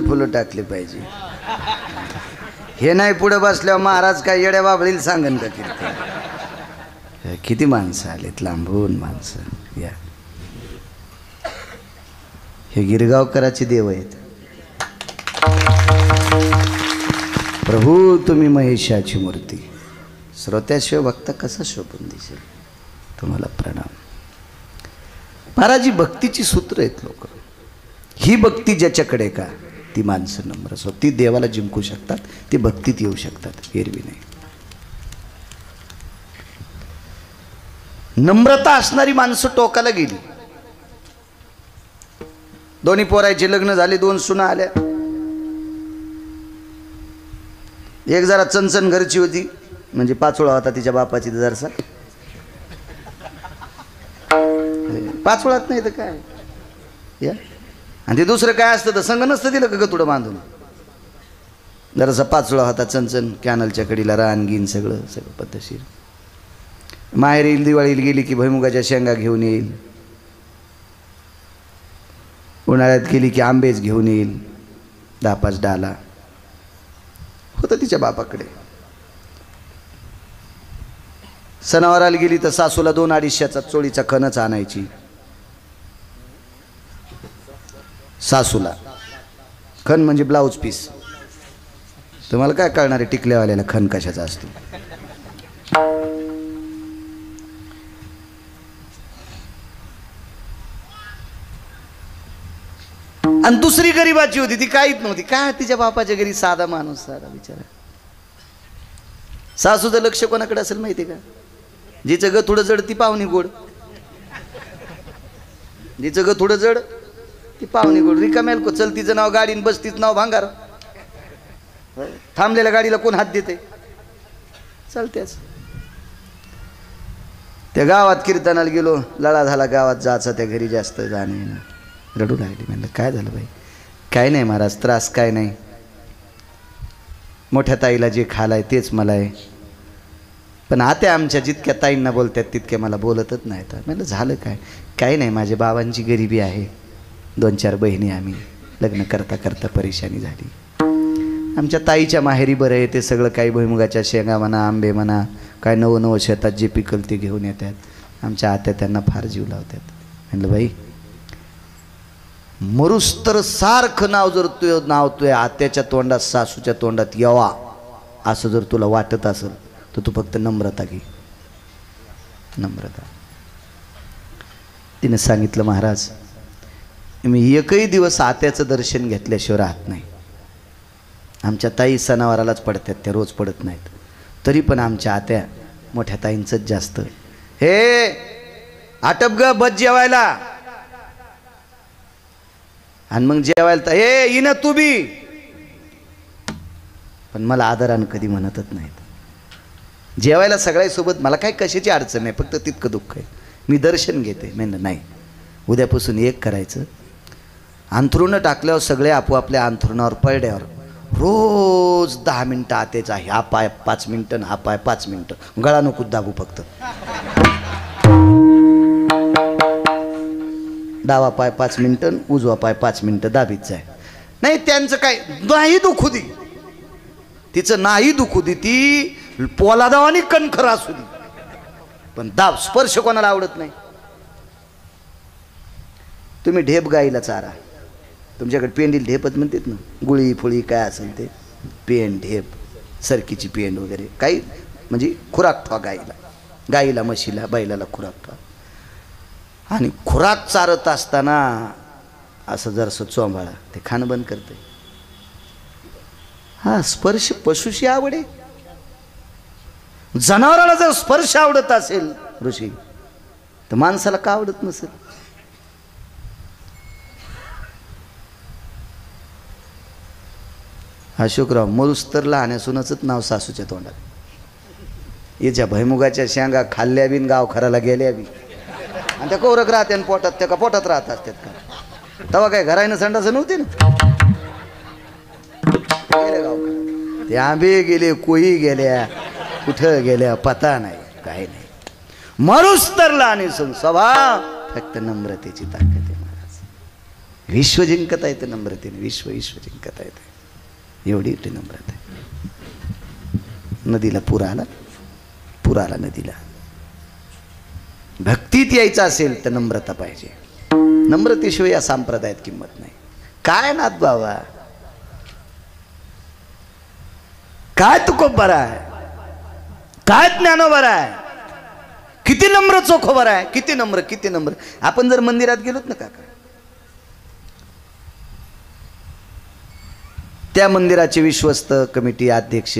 फुलं टाकली पाहिजे. हे नाही पुढे बसल्यावर महाराज काय येड्या बाबळीला सांगन का कीर्तन. किती माणसं आलेत लांबून माणसं. या हे गिरगावकराचे देव आहेत. प्रभू तुम्ही महेशाची मूर्ती. श्रोत्याशिवाय वक्ता कसा शोभून दिसेल. तुम्हाला प्रणाम. महाराजी भक्तीची सूत्र आहेत लोक. ही भक्ती ज्याच्याकडे का ती माणसं नम्र असो, ती देवाला जिंकू शकतात, ती भक्तीत येऊ शकतात, एरवी नाही. नम्रता असणारी माणसं टोकाला गेली. दोन्ही पोरायचे लग्न झाले, 2 सुना आल्या. एक जरा चणचण घरची होती, म्हणजे पाचोळा होता तिच्या बापाची, जरासा पाचोळात नाही तर काय या. आणि ते दुसरं काय असतं तर संग नसतं दिलं का तुडं बांधून. जरासा पाचोळा होता, चणचण, कॅनलच्या कडीला रानगीन सगळं पद्धतशीर. माहेर येईल, दिवाळीला गेली की भुईमुगाच्या शेंगा घेऊन येईल, उन्हाळ्यात गेली की आंबेच घेऊन येईल, 10-5 डाला होतं तिच्या बापाकडे. सणावाराला गेली तर सासूला 2-250चा चोळीचा खणच आणायची. सासूला खण म्हणजे ब्लाऊज पीस. तुम्हाला काय कळणार आहे टिकल्यावाल्याला खण कशाचा असतो. आणि दुसरी गरीबाची होती, ती काहीच नव्हती. काय तिच्या बापाच्या घरी साधा माणूस, साधा बिचारा. सासूचं लक्ष कोणाकडे असेल माहिती का? जिचं ग थोडं जड ती पाहुणी गोड, जिचं ग थोडं जड ती पाहुणी गोड. रिकाम्याल को चल तिचं नाव गाडी, बस तिचं नाव भांगार. थांबलेल्या गाडीला कोण हात देते? चालतेच. त्या गावात कीर्तनाला गेलो, लळा झाला गावात जायचा, त्या घरी जास्त जाणे. रडू लागली. म्हणलं काय झालं बाई? काय नाही महाराज, त्रास काय नाही. मोठ्या ताईला जे खालाय तेच मला आहे, पण आत्या आमच्या जितक्या ताईंना बोलतात तितक्या मला बोलतच नाहीत. म्हणलं झालं काय? काही नाही, माझ्या बाबांची गरिबी आहे, 2-4 बहिणी, आम्ही लग्न करता करता परेशानी झाली. आमच्या ताईच्या माहेरी बरं आहे, ते सगळं काही भुईमुगाच्या शेंगा म्हणा, आंबे म्हणा, काय नवं शेतात जे पिकल ते घेऊन येतात. आमच्या आत्या त्यांना फार जीव लावतात. म्हणलं बाई, मरुस तर सारखं नाव जर तुझ्या आत्याच्या तोंडात, सासूच्या तोंडात यावा असं जर तुला वाटत असेल तर तू फक्त नम्रता घे, नम्रता. तिने सांगितलं, महाराज मी एकही दिवस आत्याचं दर्शन घेतल्याशिवाय राहत नाही. आमच्या ताई सणावारालाच पडतात, त्या रोज पडत नाहीत. तरी पण आमच्या आत्या मोठ्या ताईंचंच जास्त. हे आटप ग, बस जेवायला. आणि मग जेवायला तर हे येणं तू बी, पण मला आदरानं कधी म्हणतच नाहीत. जेवायला सगळ्यासोबत मला काय कशाची अडचण नाही, फक्त तितकं दुःख आहे. मी दर्शन घेते. म्हणलं नाही, उद्यापासून एक करायचं, अंथरुणं टाकल्यावर सगळे आपोआपल्या अंथरुणावर पडल्यावर रोज 10 मिनटं आतेचा, हा पाय 5 मिनटं, हा पाय 5 मिनटं, गळा नको दाबू, फक्त डावा पाय 5 मिनटं, उजवा पाय 5 मिनटं दाबीत जाय. नाही त्यांचं काय नाही दुखू दे, तिचं नाही दुखू दे, ती पोलादावानी कणखर असू दे, पण दाब स्पर्श कोणाला आवडत नाही. तुम्ही ढेप गाईला चारा, तुमच्याकडे पेंडील ढेपच म्हणतात ना, गुळी फुळी काय असेल ते, पेंड ढेप, सरकीची पेंड वगैरे काही, म्हणजे खुराक ठेवा गाईला, गाईला म्हशीला बैलाला खुराक ठेवा. आणि खुराक चारत असताना असं जरासं चोंबाळा, ते खाणं बंद करते. हा स्पर्श पशुशी आवडे. जनावराला जर स्पर्श आवडत असेल ऋषी, तर माणसाला का आवडत नसेल? अशोकराव मरुस्तर लहान्यासूनच नाव सासूच्या तोंडात. याच्या भैमुगाच्या शेंगा खाल्ल्या बिन गाव खराला गेल्या बी, आणि त्या कोरक राहते आणि पोटात, त्या का पोटात राहत असतात का? तेव्हा काय घरायनं संडासं नव्हती ना. गेले गाव, ते आंबे गेले, कोई गेल्या, कुठं गेल्या पता नाही, काही नाही. मरुस्तरला आणि स्वभाव फक्त नम्रतेची ताकद आहे महाराज. विश्व जिंकता येतं नम्रतेने, विश्व जिंकता येतं, एवढी ती नम्रता आहे. नदीला पूर आला नदीला. भक्तीत यायचं असेल तर नम्रता पाहिजे. नम्रतेशिवाय या संप्रदायात किंमत नाही. काय नाथ बाबा, काय तुकोब बरा आहे, काय ज्ञानो बरा आहे, किती नम्र चोखोबर आहे, किती नम्र, किती नम्र. आपण जर मंदिरात गेलोत ना काका, त्या मंदिराचे विश्वस्त कमिटी अध्यक्ष,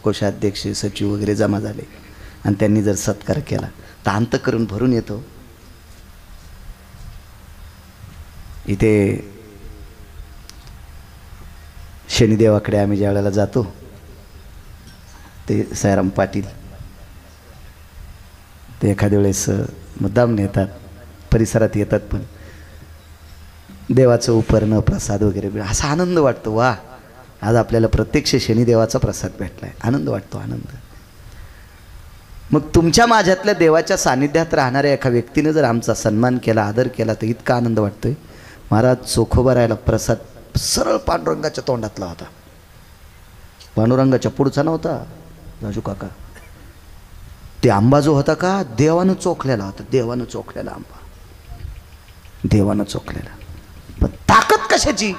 कोषाध्यक्ष, सचिव वगैरे जमा झाले आणि त्यांनी जर सत्कार केला तर अंतःकरण भरून येतो. इथे शनिदेवाकडे आम्ही ज्या वेळेला जातो ते सायराम पाटील ते एखाद्या वेळेस मुद्दाम नेतात, परिसरात येतात, पण देवाचं उपरणं प्रसाद वगैरे असा आनंद वाटतो. वा, आज आपल्याला प्रत्यक्ष शनिदेवाचा प्रसाद भेटलाय, आनंद वाटतो, आनंद. मग तुमच्या माझ्यातल्या देवाच्या सानिध्यात राहणाऱ्या एका व्यक्तीने जर आमचा सन्मान केला, आदर केला तर इतका आनंद वाटतोय. महाराज चोखोबा राहायला प्रसाद सरळ पांडुरंगाच्या तोंडातला होता, पांडुरंगाच्या पुढचा नव्हता राजू काका. ते आंबा जो होता का देवानं चोखलेला होता, देवानं चोखलेला आंबा, देवानं चोखलेला. पण ताकद कशाची?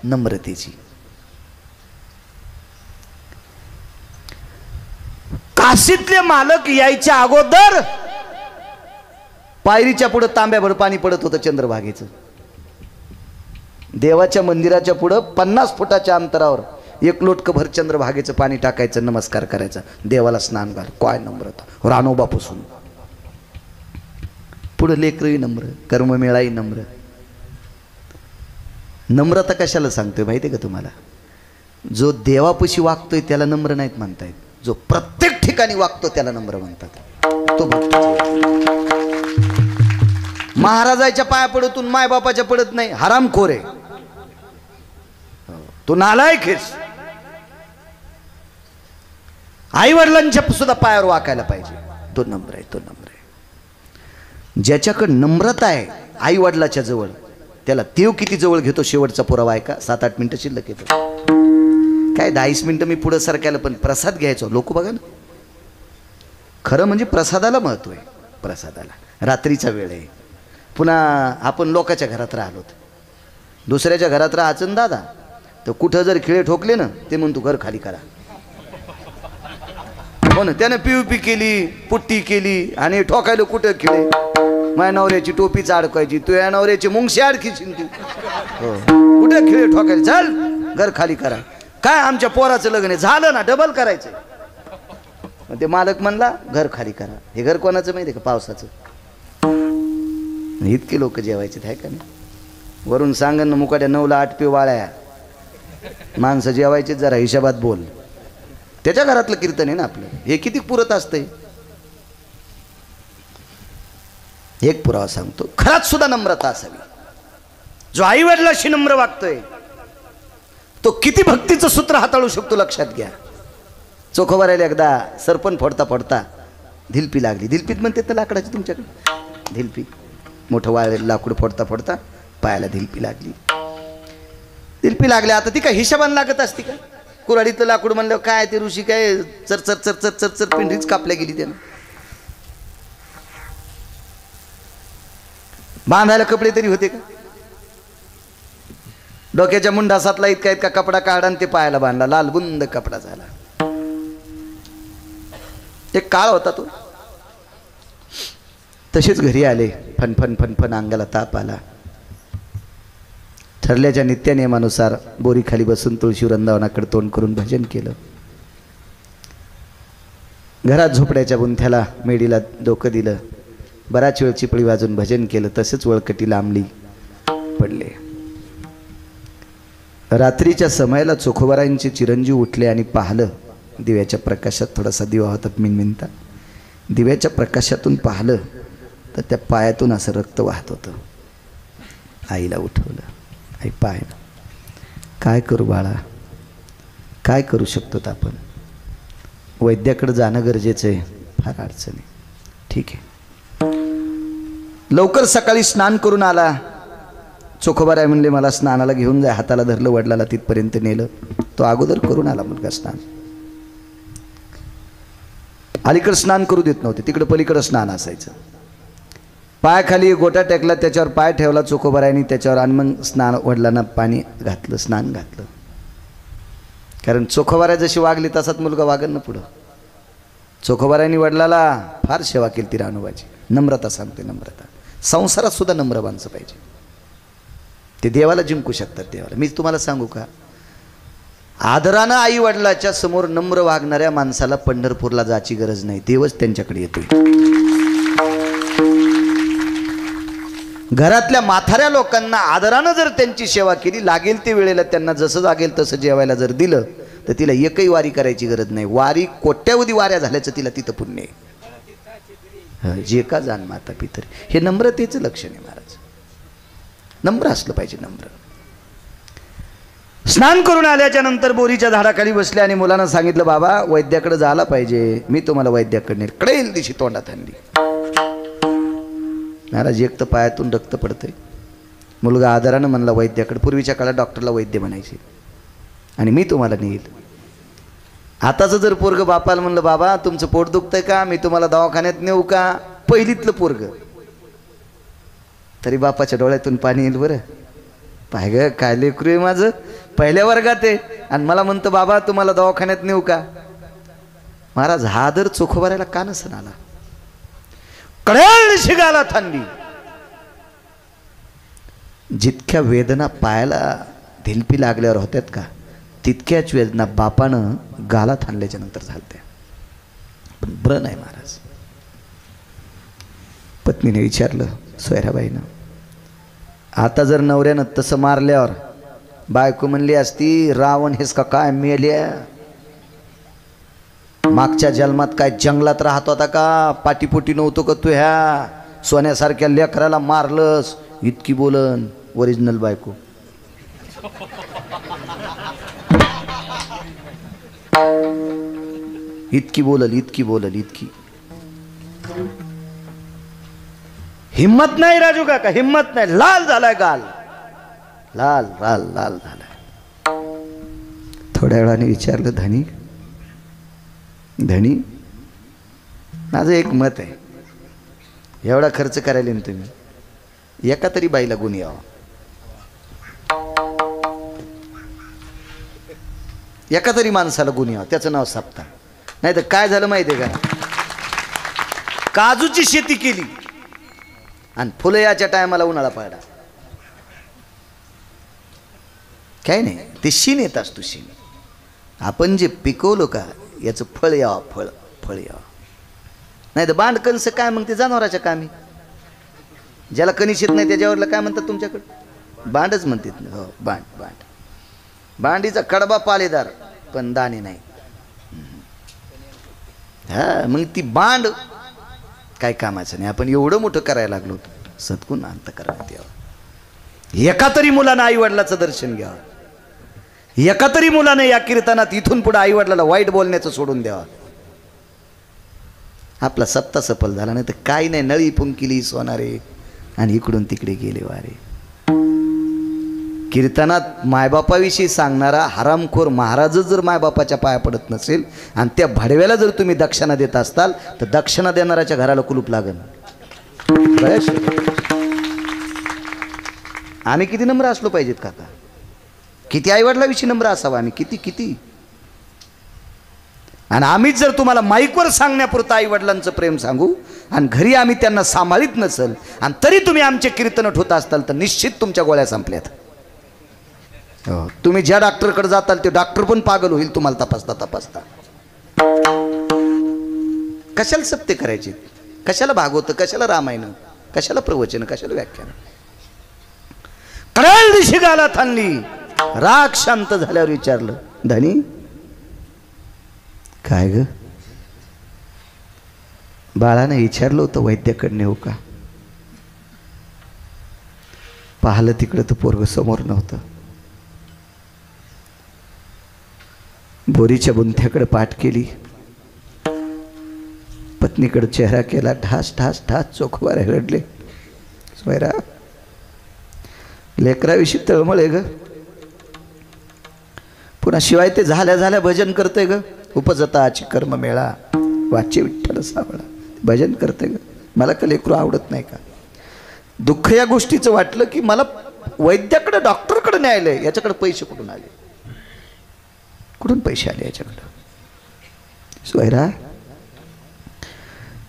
नम्रतेची. काशीतले मालक यायच्या अगोदर पायरीच्या पुढे तांब्याभर पाणी पडत होतं चंद्रभागेचं. देवाच्या मंदिराच्या पुढं 50 फुटाच्या अंतरावर एक लोटकभर चंद्रभागेचं पाणी टाकायचं, नमस्कार करायचा, देवाला स्नान घाल. काय नम्रता, रानोबापासून पुढं लेकरही नम्र, कर्ममेळाही नम्र. नम्रता कशाला सांगतोय माहिती आहे का तुम्हाला? जो देवापाशी वागतोय त्याला नम्र नाहीत म्हणतायत, जो प्रत्येक ठिकाणी वागतो त्याला नम्र म्हणतात. तो भक्त महाराजाच्या पाया पडतून मायबापाच्या पडत नाही, हरामखोर आहे तो, नालायक आहेस. आई वडिलांच्या सुद्धा पायावर वाकायला पाहिजे, तो नम्र आहे, तो नम्र आहे. ज्याच्याकडे नम्रता आहे आई वडिलाच्या जवळ, त्याला देव किती जवळ घेतो शेवटचा पुरावा आहे का? 7-8 मिनिटं शिल्लक येतो, काय 10 मिनिटं मी पुढं सरकायला, पण प्रसाद घ्यायचो. लोक बघा ना, खरं म्हणजे प्रसादाला महत्व आहे, प्रसादाला. रात्रीचा वेळ आहे, पुन्हा आपण लोकांच्या घरात राहिलो, दुसऱ्याच्या घरात राहायचं दादा, तर कुठं जर खिळे ठोकले ना ते म्हणतो घर खाली करा. हो ना, त्यानं पीयूपी केली, पुट्टी केली आणि ठोकायला कुठं खिळे. माझ्या नवऱ्याची टोपीच अडकायची, तू या नवऱ्याची मुंगशी अडकीशील तू. हो, कुठं खिळे ठोकायला, चल घर खाली करा. काय आमच्या पोराचं लग्न आहे, झालं ना डबल करायचं. मग ते मालक म्हणला घर खाली करा. हे घर कोणाचं माहिती आहे का? पावसाचं. इतके लोक जेवायचे आहे का नाही? वरून सांगन ना मुकाट्या 9ला 8 पिव वाळ्या माणसं जेवायचे, जरा हिशोबात बोल. त्याच्या घरातलं कीर्तन आहे ना आपलं, हे किती पुरत असतंय. एक पुरावा सांगतो, खराच सुद्धा नम्रता असावी. जो आई वडिलाशी नम्र वागतोय तो किती भक्तीचं सूत्र हाताळू शकतो लक्षात घ्या. चोखोबा राहिले एकदा सरपण फोडता फोडता धिलपी लागली. धिलपीत म्हणते तर लाकडाची तुमच्याकडे धिलपी, मोठं वाळलेलं लाकूड फोडता फोडता पायाला धिलपी लागली. धिलपी लागली, आता ती काय हिशोबाने लागत असती का? कुऱ्हाडीतलं लाकूड म्हणलं काय ते ऋषी काय चरचर चरचर चरचर पिंढरीच कापल्या गेली त्यानं. बांधायला कपडे तरी होते का? डोक्याच्या मुंडासातला इतका इतका कपडा काढा आणि ते पायाला बांधला, लाल बुंद कपडा झाला. एक काळ होता तो. तसेच घरी आले, फनफन फनफन, अंगाला ताप आला. ठरल्याच्या नित्यनियमानुसार बोरीखाली बसून तुळशी वृंदावनाकडे तोंड करून भजन केलं. घरात झोपड्याच्या बुंथ्याला मेडीला डोकं दिलं, बराच वेळ चिपळी वाजून भजन केलं. तसंच वळकटी लांबली पडले. रात्रीच्या समयाला चोखोबारांचे चिरंजीव उठले आणि पाहिलं, दिव्याच्या प्रकाशात थोडासा दिवा होता मिनमिनता, दिव्याच्या प्रकाशातून पाहिलं तर त्या पायातून असं रक्त वाहत होतं. आईला उठवलं, आई पाय काय करू बाळा, काय करू शकतो आपण? वैद्याकडे जाणं गरजेचं आहे, फार अडचण आहे. ठीक आहे. लवकर सकाळी स्नान करून आला. चोखोबाराय म्हणले मला स्नानाला घेऊन जाय. हाताला धरलं, वडिलाला तिथपर्यंत नेलं. तो अगोदर करून आला मुलगा स्नान. अलीकडे स्नान करू देत नव्हते, तिकडे पलीकडे स्नान असायचं. पायाखाली गोटा टेकला, त्याच्यावर पाय ठेवला चोखोबारायनी त्याच्यावर, आणि मग स्नान वडिलांना पाणी घातलं, स्नान घातलं. कारण चोखोबाराय जशी वागली तसाच मुलगा वागल ना पुढं. चोखोबारांनी वडिलाला फार सेवा केली ती रानूबाची. नम्रता सांगते, नम्रता. संसारात सुद्धा नम्र माणसं पाहिजे. ते देवाला जिंकू शकतात. देवाला मी तुम्हाला सांगू का, आदरानं आई वडिलाच्या समोर नम्र वागणाऱ्या माणसाला पंढरपूरला जायची गरज नाही. देवच त्यांच्याकडे येतोय. घरातल्या म्हाताऱ्या लोकांना आदरानं जर त्यांची सेवा केली, लागेल ते वेळेला त्यांना जसं लागेल तसं जेवायला जर दिलं, तर तिला एकही वारी करायची गरज नाही. वारी कोट्यावधी वाऱ्या झाल्याचं तिला तिथं पुण्य आहे. जे का जाण माता पितर, हे नम्रतेचं लक्षण आहे महाराज. नम्र असलं पाहिजे, नम्र. स्नान करून आल्याच्या नंतर बोरीच्या झाडाखाली बसले आणि मुलांना सांगितलं, बाबा वैद्याकडे जायला पाहिजे, मी तुम्हाला वैद्याकडे नेल. कडेल दिशी तोंडात आणली. महाराज एक तर पायातून रक्त पडतंय. मुलगा आदरानं म्हणला वैद्याकडे. पूर्वीच्या काळात डॉक्टरला वैद्य म्हणायचे. आणि मी तुम्हाला नेईल. आताचं जर पोरग बापाला म्हणलं, बाबा तुमचं पोट दुखतंय का, मी तुम्हाला दवाखान्यात नेऊ का, पहिलीतलं पोरग तरी बापाच्या डोळ्यातून पाणी येईल. बरं पाय ग, काय लेकरू आहे माझं, पहिल्या वर्गात आहे आणि मला म्हणतं बाबा तुम्हाला दवाखान्यात नेऊ का. महाराज हा आदर चोखोबाऱ्याला का नसन आला. कळेल शिगाला थंडी. जितक्या वेदना पायाला धिलपी लागल्यावर होत्यात का, तितक्याच वेदना बापानं गालात आणल्याच्या नंतर झालत्या. पण बरं नाही महाराज. पत्नीने विचारलं सोयराबाईनं, आता जर नवऱ्यानं तसं मारल्यावर बायको म्हणली असती, रावण हेस का काय मेल्या, मागच्या जन्मात काय जंगलात राहत होता का, पाटीपोटी नव्हतो का तू, ह्या सोन्यासारख्या लेकराला मारलंस. इतकी बोलन ओरिजिनल बायको. इतकी बोलल, इतकी बोलल, इतकी हिम्मत नाही राजू काका, हिम्मत नाही. लाल झालाय गाल, लाल लाल लाल झालाय. थोड्या वेळाने विचारलं, धनी धनी माझं एक मत आहे, एवढा खर्च करायला ना तुम्ही, एका तरी बाईला गुण यावं. एका तरी माणसाला गुण यावं, त्याचं नाव साप्ता. नाही तर काय झालं माहिती आहे का, काजूची शेती केली आणि फुलं याच्या टायमाला उन्हाळा पडला. काय नाही, ते शीन येत असतो. शीन आपण जे पिकवलो का याचं फळ यावं, फळ फळ यावं. नाही तर बांडकणसं काय मग ते जनावराच्या कामी. ज्याला कणीस येत नाही त्याच्यावरला काय म्हणतात तुमच्याकडे, बांडच म्हणतात ना. हो बांड, बांड. बांडीचा कडबा पालेदार पण दाणे नाही. हा मग ती बांड काय कामाचं नाही. आपण एवढं मोठं करायला लागलो होतो, सद्गुण अंत करण्यात यावं. एका तरी मुलानं आई वडिलाचं दर्शन घ्यावं. एका तरी मुलानं या कीर्तनात इथून पुढे आई वडिलाला वाईट बोलण्याचं सोडून द्यावं. आपला सप्ता सफल झाला. नाही तर काही नाही, नळी पुंकिली सोनारे आणि इकडून तिकडे गेले वारे. कीर्तनात मायबापाविषयी सांगणारा हरामखोर महाराजच जर मायबापाच्या पाया पडत नसेल आणि त्या भाडव्याला जर तुम्ही दक्षिणा देत असताल, तर दक्षिणा देणाऱ्याच्या घराला कुलूप लागेल. आम्ही किती नम्र असलो पाहिजेत काका, किती आईवडिलाविषयी नम्र असावा आम्ही, किती किती. आणि आम्हीच जर तुम्हाला माईकवर सांगण्यापुरतं आई वडिलांचं प्रेम सांगू आणि घरी आम्ही त्यांना सांभाळीत नसेल आणि तरी तुम्ही आमचे कीर्तन ठेवत असताल, तर निश्चित तुमच्या गोळ्या संपल्यात. तुम्ही ज्या डॉक्टरकडे जाताल ते डॉक्टर पण पागल होईल तुम्हाला तपासता तपासता. कशाला सत्य करायचे, कशाला भागवत, कशाला रामायण, कशाला प्रवचन, कशाला व्याख्यान. कळेल दिशी गाला थांबली. राग शांत झाल्यावर विचारलं, धनी काय ग. बाळाने विचारलं होतं वैद्याकडे नेऊ का. पाहिलं तिकडं तर पोरग समोर नव्हतं. बोरीच्या बुंथ्याकडे पाठ केली, पत्नीकडे चेहरा केला, ढास ढास ढास चोखवार रडले. स्वैरा लेकराविषयी तळमळ आहे ग. पुन्हा शिवाय ते झाल्या झाल्या भजन करतंय ग. उपजताची कर्म मेळा वाचे विठ्ठल सावळा, भजन करतंय ग. मला का लेकरू आवडत नाही का. दुःख या गोष्टीचं वाटलं की मला वैद्याकडे डॉक्टरकडे न्यायलंय, याच्याकडे पैसे कुठून आले, कुठून पैसे आले याच्याकडं. स्वैरा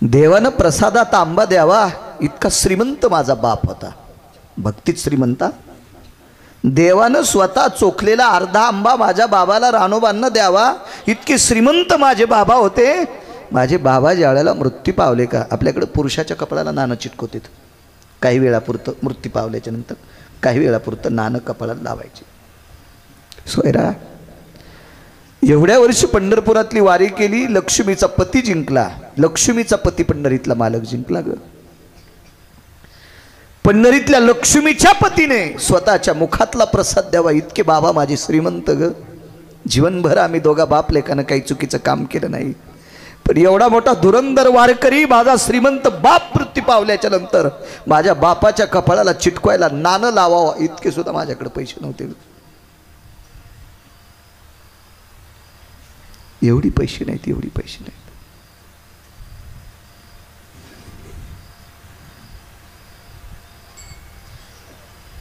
देवानं प्रसादात आंबा द्यावा इतका श्रीमंत माझा बाप होता, भक्तीत श्रीमंता. देवानं स्वतः चोखलेला अर्धा आंबा माझ्या बाबाला रानोबांना द्यावा इतके श्रीमंत माझे बाबा होते. माझे बाबा ज्या वेळेला मृत्यू पावले का, आपल्याकडे पुरुषाच्या कपाळाला नाणं चिटकवतात, काही वेळापुरतं मृत्यू पावल्याच्या नंतर काही वेळापुरतं नाणं कपाळाला लावायचे. सोयरा एवढ्या वर्षी पंढरपुरातली वारी केली, लक्ष्मीचा पती जिंकला, लक्ष्मीचा पती पंढरीतला मालक जिंकला ग. पंढरीतल्या लक्ष्मीच्या पतीने स्वतःच्या मुखातला प्रसाद द्यावा इतके बाबा माझे श्रीमंत ग. जीवनभर आम्ही दोघा बाप लेकानं काही चुकीचं काम केलं नाही, पण एवढा मोठा धुरंधर वारकरी माझा श्रीमंत बाप मृत्यू पावल्याच्या नंतर माझ्या बापाच्या कपाळाला चिटकवायला नाणं लावावं इतके सुद्धा माझ्याकडे पैसे नव्हते. एवढी पैसे नाहीत, एवढी पैसे नाहीत.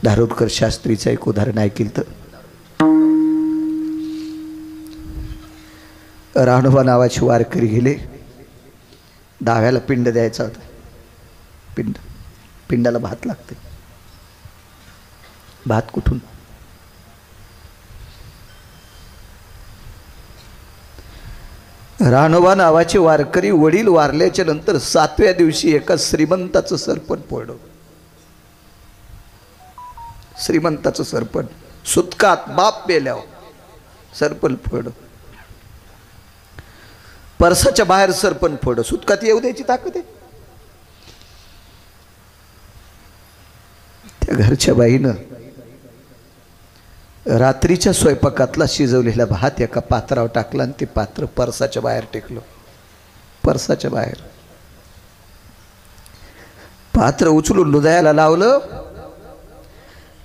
धारोडकर शास्त्रीचं एक उदाहरण ऐकलं तर, राणोबा नावाचे वारकरी गेले, डाव्याला पिंड द्यायचा होता. पिंडाला भात लागते. भात कुठून? राणोबा नावाचे वारकरी वडील वारल्याच्या नंतर 7व्या दिवशी एका श्रीमंताचं सरपण फोडलं. श्रीमंताचं सरपण सुतकात बाप पेल्यावर सरपण फोड, परसाच्या बाहेर सरपण फोड, सुतकात येऊ द्यायची ताकद आहे. त्या घरच्या बाईनं रात्रीच्या स्वयंपाकातला शिजवलेला भात एका पात्रावर टाकला आणि ते पात्र परसाच्या बाहेर टेकलं. परसाच्या बाहेर पात्र उचलून हृदयाला लावलं,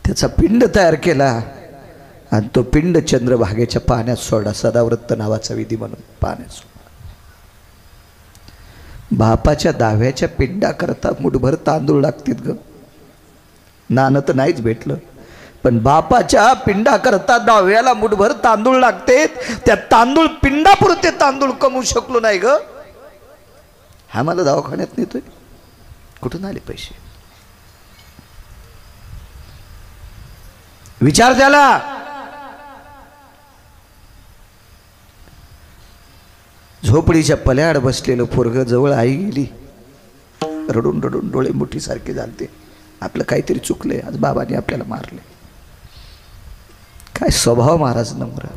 त्याचा पिंड तयार केला आणि तो पिंड चंद्रभागेच्या पाण्यात सोडा. सदाव्रत नावाचा विधी म्हणून पाण्यात सोडा. बापाच्या दाव्याच्या पिंडाकरता मुठभर तांदूळ लागतील ग. नाणं तर नाहीच भेटलं, पण बापाच्या पिंडाकरता दाव्याला मुठभर तांदूळ लागते. त्या तांदूळ पिंडापुरते तांदूळ कमवू शकलो नाही ग. हा मला दवाखान्यात नेतोय, कुठून आले पैसे? विचार त्याला. झोपडीच्या पल्याड बसलेलं पोरग जवळ आई गेली, रडून रडून डोळे मुठीसारखे झालते. आपलं काहीतरी चुकलंय, आज बाबांनी आपल्याला मारले. काय स्वभाव महाराज नम्र,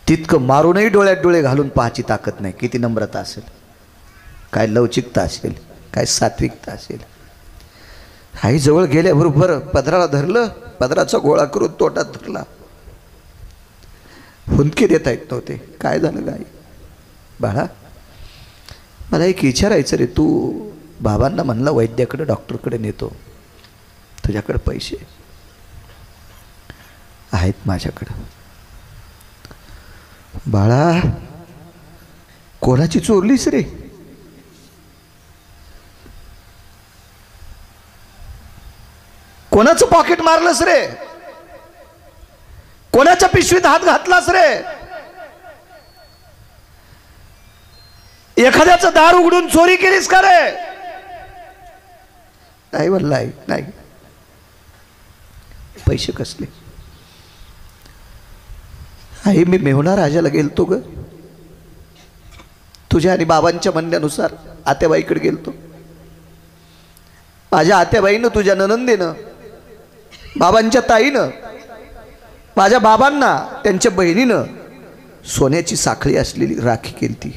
तितकं मारूनही डोळ्यात डोळे घालून पाहायची ताकद नाही. किती नम्रता असेल, काय लवचिकता असेल, काय सात्विकता असेल. आई जवळ गेल्याबरोबर पदराला धरलं, पदराचा गोळा करून तोटात धरला. हुंदके देता येत नव्हते. काय झालं गाई? बाळा मला एक विचारायचं रे, तू बाबांना म्हणला वैद्याकडे डॉक्टरकडे नेतो, तुझ्याकडे पैसे आहेत? माझ्याकडं. बाळा कोणाची चोरलीस रे? कोणाचं पॉकेट मारलंस रे? कोणाच्या पिशवीत हात घातलास रे? एखाद्याचं दार उघडून चोरी केलीस का रे? नाही म्हणलाय. नाही. पैसे कसले? आई मी मेहुणा राजाला गेलतो ग, तुझ्या आणि बाबांच्या म्हणण्यानुसार आत्याबाईकडे गेलतो. माझ्या आत्याबाईनं, तुझ्या ननंदेनं, बाबांच्या ताईनं, माझ्या बाबांना त्यांच्या बहिणीनं सोन्याची साखळी असलेली राखी केली.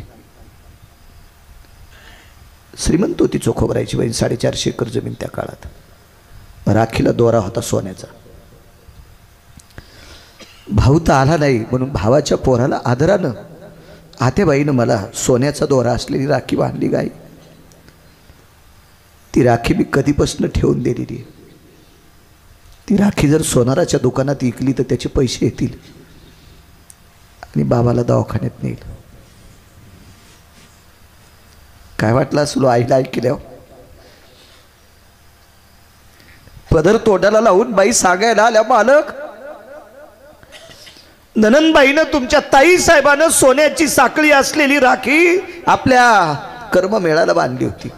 श्रीमंत होती चोखोबरायची बहीण, 450 एकर जमीन त्या काळात. राखीला दोरा होता सोन्याचा. भाऊ तर आला नाही म्हणून भावाच्या पोराला आदरानं आत्याबाईनं मला सोन्याचा दोरा असलेली राखी बांधली. गाई ती राखी मी कधीपासून ठेवून दिलेली. ती राखी जर सोनाराच्या दुकानात विकली तर त्याचे पैसे येतील आणि बाबाला दवाखान्यात नेईल. काय वाटलं असलो आईला ऐकल्यावर? पदर तोंडाला लावून बाई सांगायला आल्या, मालक ननंदबाईनं तुमच्या ताई साहेबानं सोन्याची साखळी असलेली राखी आपल्या कर्ममेळाला बांधली होती.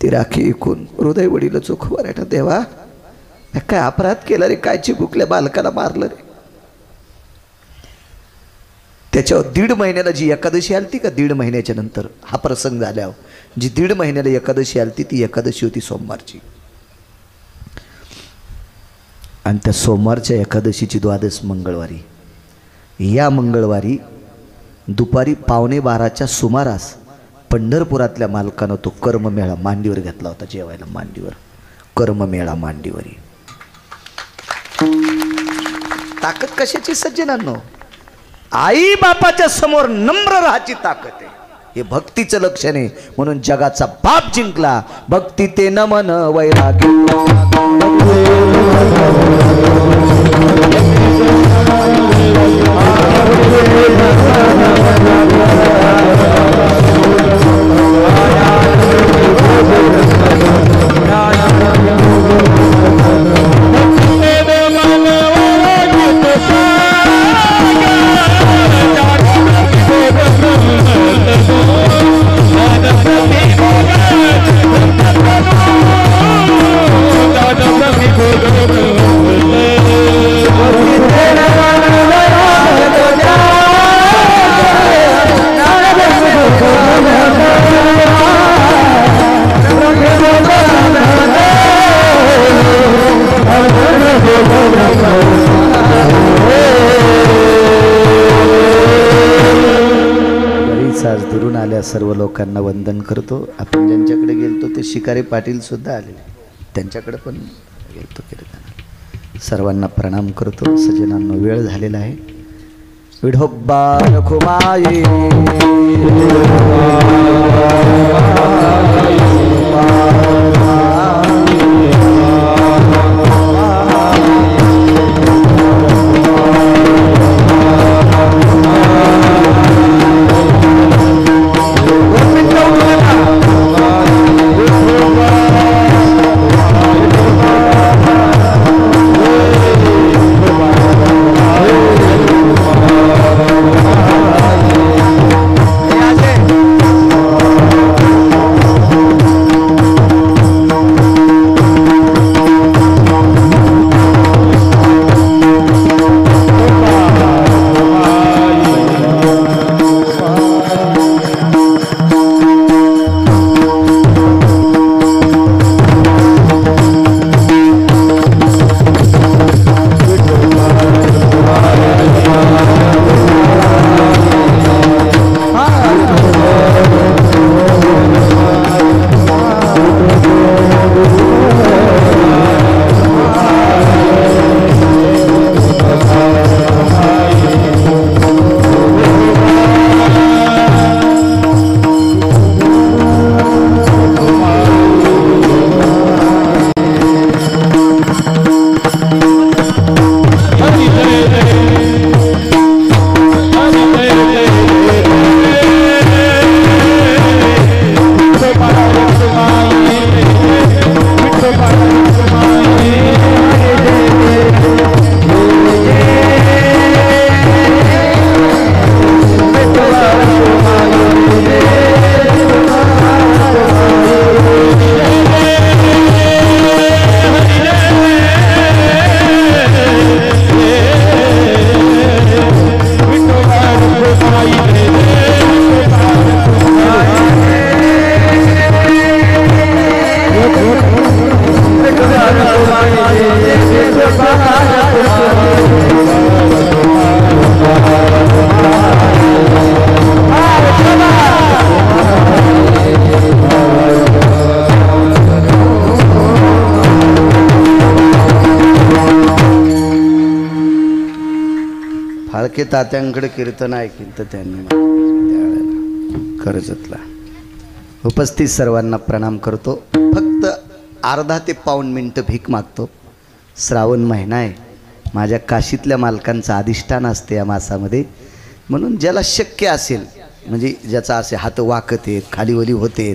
ती राखी ऐकून हृदय वडील चोखवर आहे. देवा काय अपराध केला रे, काय चिबुकल्या बालकाला मारलं रे. त्याच्यावर 1.5 महिन्याला जी एकादशी आलती का, 1.5 महिन्याच्या नंतर हा प्रसंग झाल्यावर जी 1.5 महिन्याला एकादशी आलती ती एकादशी होती सोमवारची. आणि त्या सोमवारच्या एकादशीची द्वादश मंगळवारी, या मंगळवारी दुपारी 11:15च्या सुमारास पंढरपुरातल्या मालकानं तो कर्ममेळा मांडीवर घेतला होता. जेवायला मांडीवर, कर्ममेळा मांडीवरी. ताकद कशाची सज्जनांनो? आई बापाच्या समोर नम्र राहायची ताकद आहे. हे भक्तीचं लक्षण आहे. म्हणून जगाचा बाप जिंकला. भक्ती ते नमन वैराग्य. आज दुरून आल्या सर्व लोकांना वंदन करतो. आपण ज्यांच्याकडे गेलतो ते शिकारी पाटील सुद्धा आले, त्यांच्याकडे पण गेलतो कीर्तन. सर्वांना प्रणाम करतो. सज्जनांना वेळ झालेला आहे. विढोबा रखुमाई फाळके तात्यांकडे कीर्तन ऐकलं तर त्यांनी कर्जतला. उपस्थित सर्वांना प्रणाम करतो. फक्त अर्धा ते पाऊण मिनटं भीक मागतो. श्रावण महिना आहे. माझ्या काशीतल्या मालकांचं अधिष्ठान असते या मासामध्ये. म्हणून ज्याला शक्य असेल, म्हणजे ज्याचा असे हात वाकत आहेत, खालीवली होते,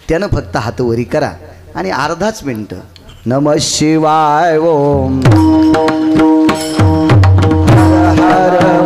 त्यानं फक्त हात वरी करा आणि अर्धाच मिनटं नमः शिवाय ओम तुकाराम